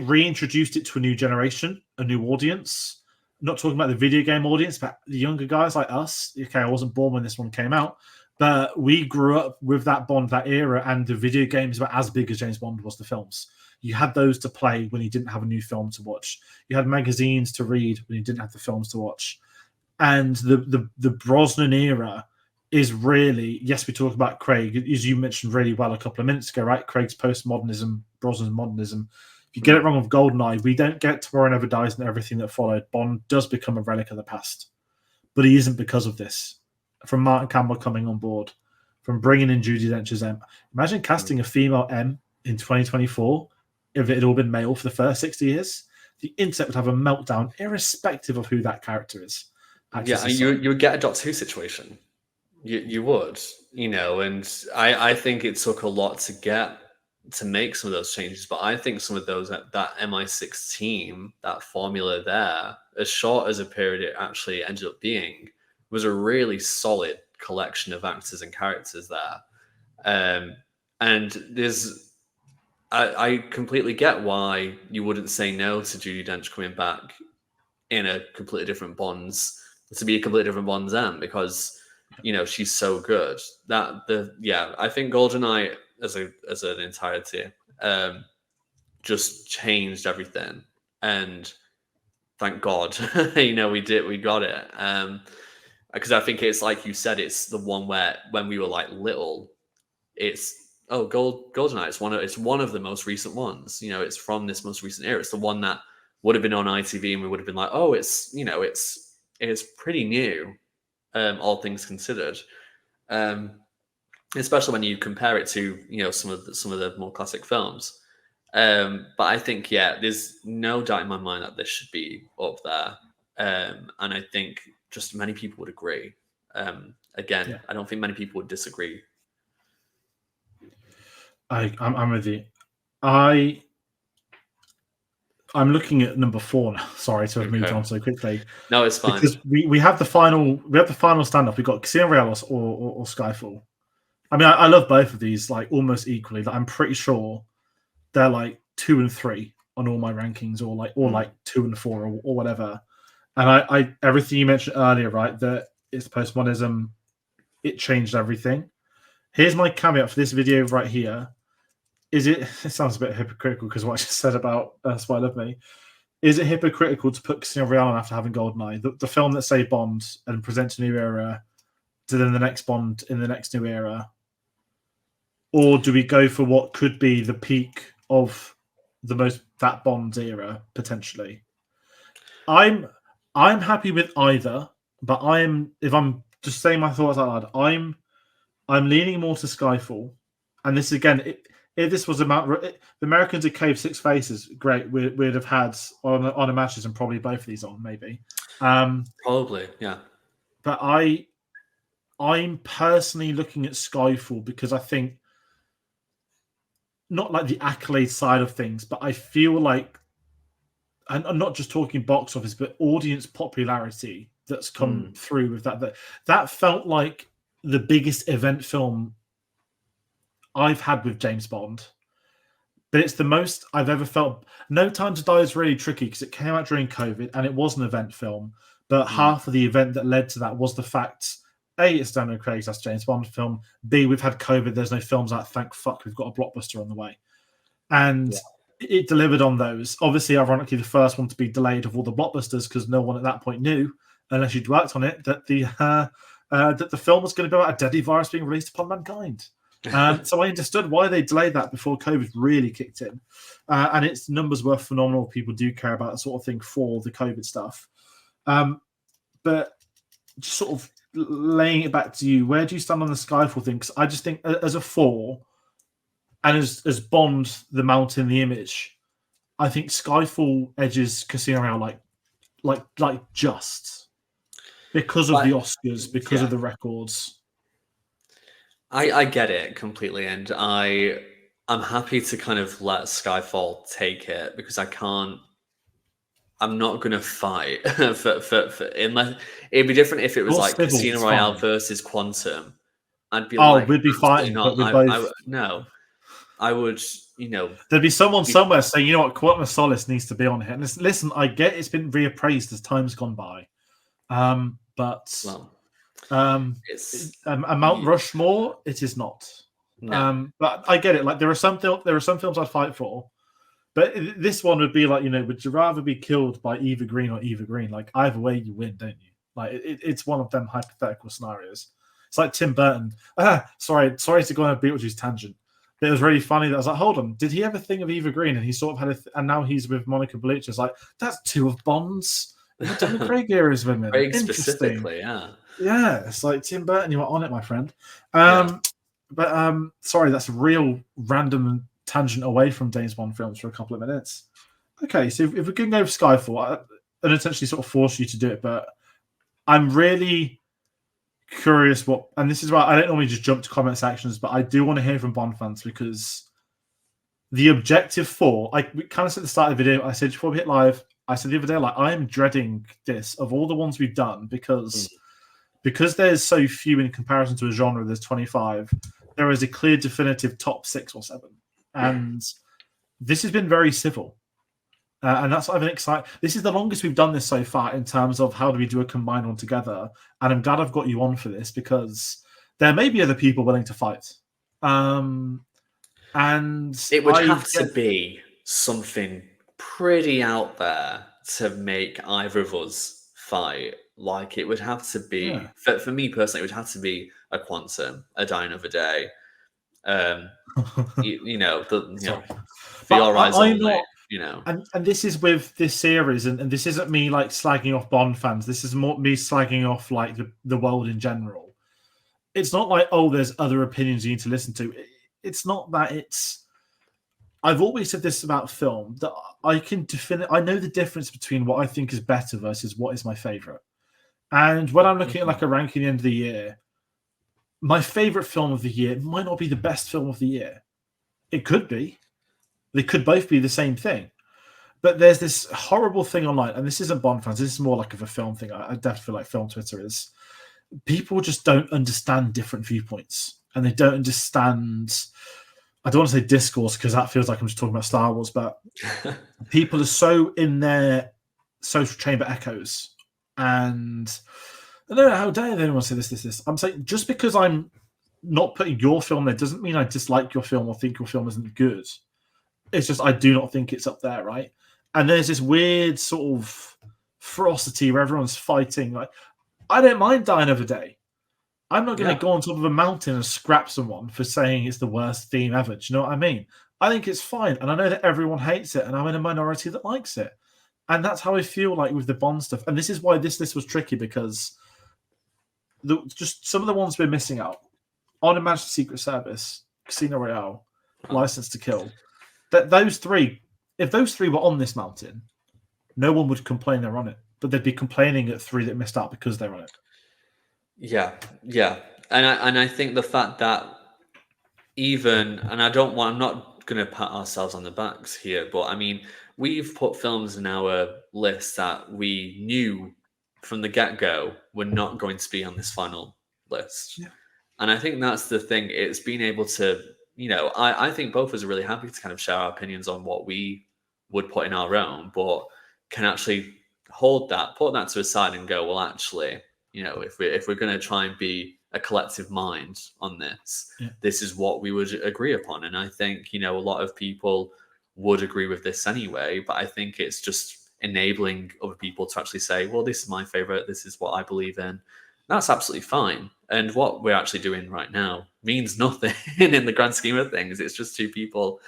reintroduced it to a new generation, a new audience. I'm not talking about the video game audience, but the younger guys like us. Okay, I wasn't born when this one came out, but we grew up with that Bond, that era, and the video games were as big as James Bond was the films. You had those to play when you didn't have a new film to watch. You had magazines to read when you didn't have the films to watch. And the Brosnan era is really, yes, we talk about Craig, as you mentioned really well a couple of minutes ago, right? Craig's postmodernism, Brosnan's modernism. If you get it wrong with GoldenEye, we don't get Tomorrow Never Dies and everything that followed. Bond does become a relic of the past. But he isn't because of this. From Martin Campbell coming on board, from bringing in Judi Dench's M. Imagine casting a female M in 2024 if it had all been male for the first 60 years. The internet would have a meltdown, irrespective of who that character is. You would get a Doctor Who situation. You would, and I think it took a lot to make some of those changes, but I think some of those, that MI6 team, that formula there, as short as a period it actually ended up being, was a really solid collection of actors and characters there. And I completely get why you wouldn't say no to Judi Dench coming back in a completely different Bond's, to be a completely different Bond's M, because she's so good. I think GoldenEye as an entirety just changed everything, and thank God we got it, because I think it's like you said, it's the one where when we were like little, it's GoldenEye, it's one of the most recent ones. It's from this most recent era. It's the one that would have been on ITV, and we would have been like, oh, it's pretty new, all things considered. Especially when you compare it to some of the more classic films. But I think there's no doubt in my mind that this should be up there, and I think just many people would agree. I don't think many people would disagree. I'm with you. I'm looking at number 4 now. Sorry to have moved on so quickly. No, it's fine. Because we have the final standoff. We've got Casino Royale or Skyfall. I mean, I love both of these like almost equally. Like, I'm pretty sure they're like 2 and 3 on all my rankings, or like 2 and 4 or whatever. And I everything you mentioned earlier, right? That it's postmodernism. It changed everything. Here's my caveat for this video right here. It sounds a bit hypocritical because what I just said about Spy Who Loved Me. Is it hypocritical to put Casino Royale on after having GoldenEye, the film that saved Bond and presents a new era, to then the next Bond in the next new era? Or do we go for what could be the peak of that Bond era potentially? I'm happy with either, but if I'm just saying my thoughts out loud, I'm leaning more to Skyfall, and this again. If this was the Americans had caved 6 faces, great. We'd have had on a matches and probably both of these on, maybe. Probably, yeah. But I'm personally looking at Skyfall because I think, not like the accolade side of things, but I feel like, and I'm not just talking box office, but audience popularity that's come through with that felt like the biggest event film I've had with James Bond, but it's the most I've ever felt. No Time to Die is really tricky because it came out during COVID and it was an event film, but half of the event that led to that was the fact A, it's Daniel Craig's last James Bond film. B, we've had COVID. There's no films out. Thank fuck, we've got a blockbuster on the way. And it delivered on those. Obviously, ironically, the first one to be delayed of all the blockbusters because no one at that point knew, unless you'd worked on it, that the film was going to be about a deadly virus being released upon mankind. So I understood why they delayed that before COVID really kicked in. And its numbers were phenomenal. People do care about that sort of thing for the COVID stuff. But just sort of laying it back to you, where do you stand on the Skyfall thing? Because I just think as a 4, and as Bond, the Mountain, the Image, I think Skyfall edges Casino Royale like just because of the Oscars, because of the records. I get it completely, and I'm happy to kind of let Skyfall take it because I'm not gonna fight for unless it'd be different if it was like Casino Royale versus Quantum. I'd be we'd be fighting, but we both. I would, There'd be someone somewhere saying, you know what, Quantum of Solace needs to be on here. And listen, I get it's been reappraised as time's gone by, but it's a Mount Rushmore, it is not. No. But I get it. Like there are some films I'd fight for, but this one would be like, would you rather be killed by Eva Green or Eva Green? Like either way, you win, don't you? Like it's one of them hypothetical scenarios. It's like Tim Burton. Sorry to go on a Beetlejuice tangent. But it was really funny that I was like, hold on, did he have a thing of Eva Green? And he sort of had and now he's with Monica Bellucci. It's like, that's 2 of Bond's. Daniel Craig era's women. Craig specifically, yeah. Yeah, it's like Tim Burton, you were on it, my friend. But sorry, that's a real random tangent away from James Bond films for a couple of minutes. Okay, so if we can go with Skyfall, I'd essentially sort of force you to do it, but I'm really curious and this is why I don't normally just jump to comment sections, but I do want to hear from Bond fans because the objective we kind of said at the start of the video, I said before we hit live, I said the other day, like I am dreading this of all the ones we've done because there's so few in comparison to a genre, there's 25, there is a clear definitive top 6 or 7. And this has been very civil. And that's what I've been excited. This is the longest we've done this so far in terms of how do we do a combined one together. And I'm glad I've got you on for this because there may be other people willing to fight. And it would have to be something pretty out there to make either of us fight. Like it would have to be, for me personally, it would have to be a Quantum, a Die Another Day. The eyes only. And this is with this series, and this isn't me like slagging off Bond fans. This is more me slagging off like the world in general. It's not like, oh, there's other opinions you need to listen to. It's not that. I've always said this about film that I know the difference between what I think is better versus what is my favorite. And when I'm looking at like a ranking at the end of the year, my favorite film of the year might not be the best film of the year. It could be. They could both be the same thing. But there's this horrible thing online, and this isn't Bond fans, this is more like of a film thing. I definitely feel like film Twitter is. People just don't understand different viewpoints. And they don't understand, I don't want to say discourse, because that feels like I'm just talking about Star Wars, but people are so in their social chamber echoes. And I don't know, how dare they want to say this. I'm saying just because I'm not putting your film there doesn't mean I dislike your film or think your film isn't good. It's just I do not think it's up there, right? And there's this weird sort of ferocity where everyone's fighting. Like, I don't mind Die Another Day. I'm not going to go on top of a mountain and scrap someone for saying it's the worst theme ever. Do you know what I mean? I think it's fine. And I know that everyone hates it, and I'm in a minority that likes it. And that's how I feel like with the Bond stuff. And this is why this list was tricky, because just some of the ones we're missing out. On a Majesty Secret Service, Casino Royale, License to Kill. That those 3, if those 3 were on this mountain, no one would complain they're on it. But they'd be complaining at 3 that missed out because they're on it. Yeah. And I think the fact that I'm not going to pat ourselves on the backs here, but I mean, we've put films in our list that we knew from the get-go were not going to be on this final list. Yeah. And I think that's the thing. It's being able to, I think both of us are really happy to kind of share our opinions on what we would put in our own, but can actually put that to a side and go, well, actually, if we're going to try and be a collective mind on this, this is what we would agree upon. And I think, a lot of people would agree with this anyway, but I think it's just enabling other people to actually say, well, this is my favorite, this is what I believe in. That's absolutely fine. And what we're actually doing right now means nothing in the grand scheme of things. It's just two people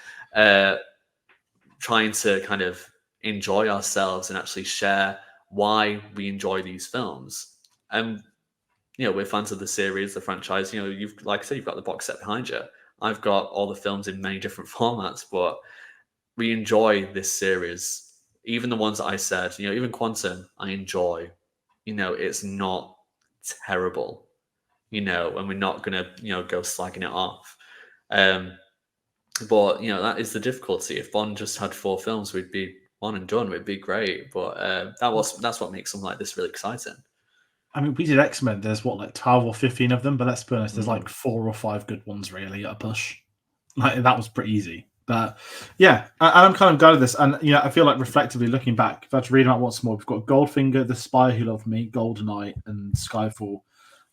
trying to kind of enjoy ourselves and actually share why we enjoy these films. And we're fans of the series, the franchise. You've, like I said, you've got the box set behind you. I've got all the films in many different formats, but we enjoy this series. Even the ones that I said, even Quantum, I enjoy. It's not terrible. And we're not gonna, go slagging it off. But that is the difficulty. If Bond just had 4 films, we'd be one and done. It'd be great. But that's what makes something like this really exciting. I mean, we did X-Men. There's 12 or 15 of them, but let's be honest, there's like 4 or 5 good ones really at a push. Like that was pretty easy. But yeah, I'm kind of glad of this. And I feel like reflectively looking back, if I had to read about once more, we've got Goldfinger, The Spy Who Loved Me, GoldenEye, and Skyfall.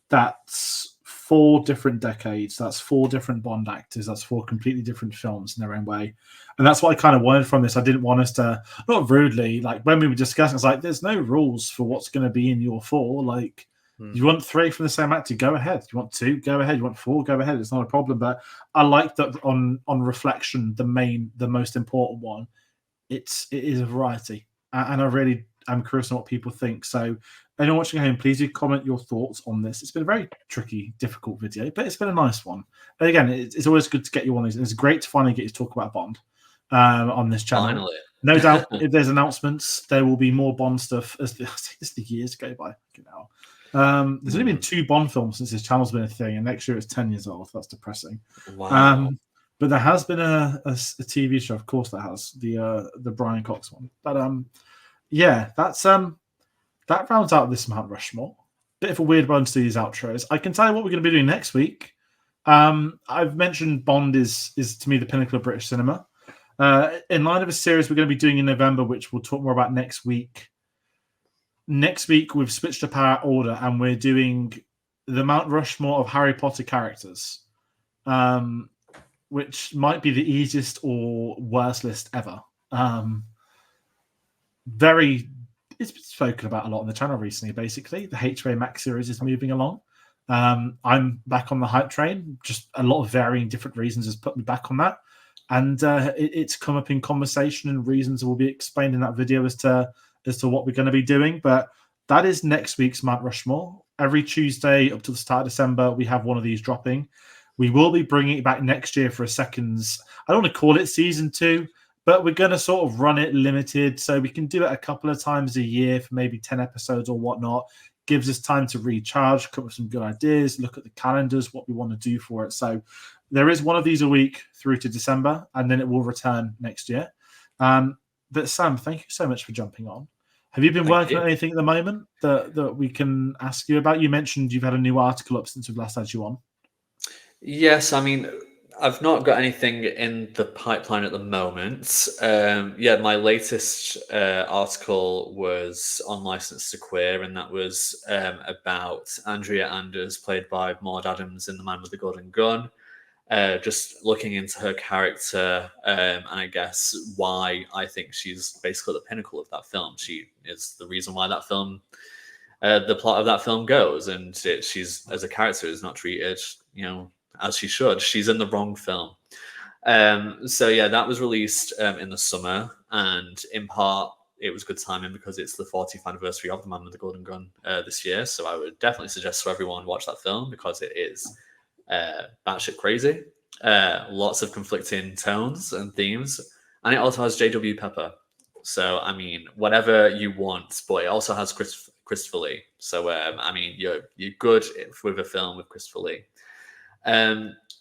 That's 4 different decades. That's 4 different Bond actors. That's 4 completely different films in their own way. And that's what I kind of wanted from this. I didn't want us to, not rudely, like when we were discussing, it's like, there's no rules for what's going to be in your 4. Like, you want 3 from the same actor, go ahead. You want 2, go ahead. You want 4, go ahead. It's not a problem. But I like that on reflection, the most important one, it is a variety. And I really am curious on what people think. So anyone watching at home, please do comment your thoughts on this. It's been a very tricky, difficult video, but it's been a nice one. And again, it's always good to get you on these. It's great to finally get you to talk about Bond on this channel. Finally. No doubt, if there's announcements, there will be more Bond stuff as the years go by. There's only been 2 Bond films since this channel's been a thing, and next year it's 10 years old. That's depressing. Wow. But there has been a TV show, of course, that has the Brian Cox one. But yeah, that's that rounds out this Mount Rushmore. Bit of a weird one to do these outros. I can tell you what we're going to be doing next week. I've mentioned Bond is to me the pinnacle of British cinema. In line of a series we're going to be doing in November, which we'll talk more about next week. Next week, we've switched up our order and we're doing the Mount Rushmore of Harry Potter characters, which might be the easiest or worst list ever. It's been spoken about a lot on the channel recently, basically. The HBO Max series is moving along. I'm back on the hype train. Just a lot of varying different reasons has put me back on that. And it's come up in conversation and reasons will be explained in that video as to what we're going to be doing. But that is next week's Mount Rushmore. Every Tuesday up to the start of December, we have one of these dropping. We will be bringing it back next year for a second. I don't want to call it season 2, but we're going to sort of run it limited so we can do it a couple of times a year for maybe 10 episodes or whatnot. Gives us time to recharge, come up with some good ideas, look at the calendars, what we want to do for it. So there is one of these a week through to December, and then it will return next year. But Sam, thank you so much for jumping on. Have you been working on anything at the moment that we can ask you about? You mentioned you've had a new article up since we've last had you on. Yes, I mean, I've not got anything in the pipeline at the moment. My latest article was on License to Queer, and that was about Andrea Anders, played by Maud Adams in The Man with the Golden Gun. Just looking into her character, and I guess why I think she's basically the pinnacle of that film. She is the reason why that film, the plot of that film goes, and she's, as a character, is not treated, as she should. She's in the wrong film. So yeah, that was released in the summer, and in part it was good timing because it's the 40th anniversary of The Man with the Golden Gun this year. So I would definitely suggest to everyone watch that film because it is batshit crazy, lots of conflicting tones and themes, and it also has J.W. Pepper. So I mean, whatever you want, but it also has Christopher Lee. So I mean, you're good with a film with Christopher Lee.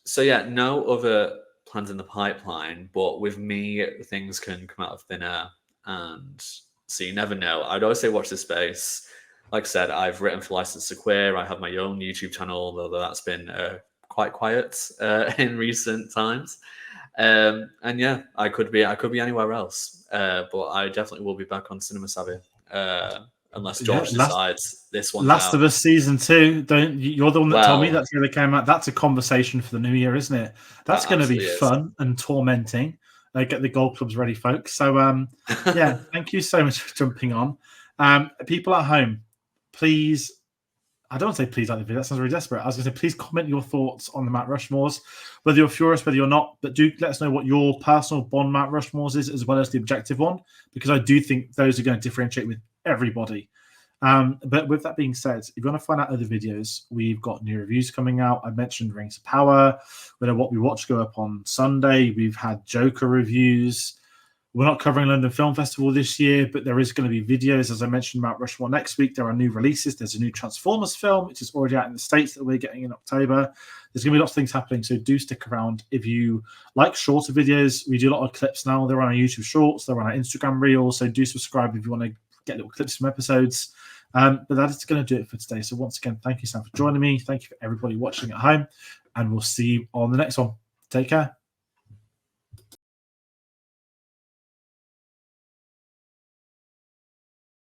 So yeah, no other plans in the pipeline, but with me, things can come out of thin air, and so you never know. I'd always say watch this space. Like I said, I've written for License to Queer. I have my own YouTube channel, although that's been quite quiet in recent times. And yeah, I could be anywhere else, but I definitely will be back on Cinema Savvy. unless George decides this one's Last out. of Us season 2. You're the one that told me Well, that's going to come out. That's a conversation for the new year, isn't it? That's going to be absolutely is. fun and tormenting. Get the gold clubs ready, folks. So yeah, thank you so much for jumping on. People at home, please. I don't want to say please like the video. That sounds really desperate. I was going to say please comment your thoughts on the Mount Rushmores, whether you're furious, whether you're not. But do let us know what your personal Bond Mount Rushmores is, as well as the objective one, because I do think those are going to differentiate with everybody. But with that being said, if you want to find out other videos, we've got new reviews coming out. I mentioned Rings of Power. We know what we watch go up on Sunday. We've had Joker reviews. We're not covering London Film Festival this year, but there is going to be videos. As I mentioned, Mount Rushmore next week. There are new releases. There's a new Transformers film, which is already out in the States that we're getting in October. There's going to be lots of things happening, so do stick around. If you like shorter videos, we do a lot of clips now. They're on our YouTube Shorts. They're on our Instagram Reels, so do subscribe if you want to get little clips from episodes. But that is going to do it for today. So once again, thank you, Sam, for joining me. Thank you for everybody watching at home, and we'll see you on the next one. Take care.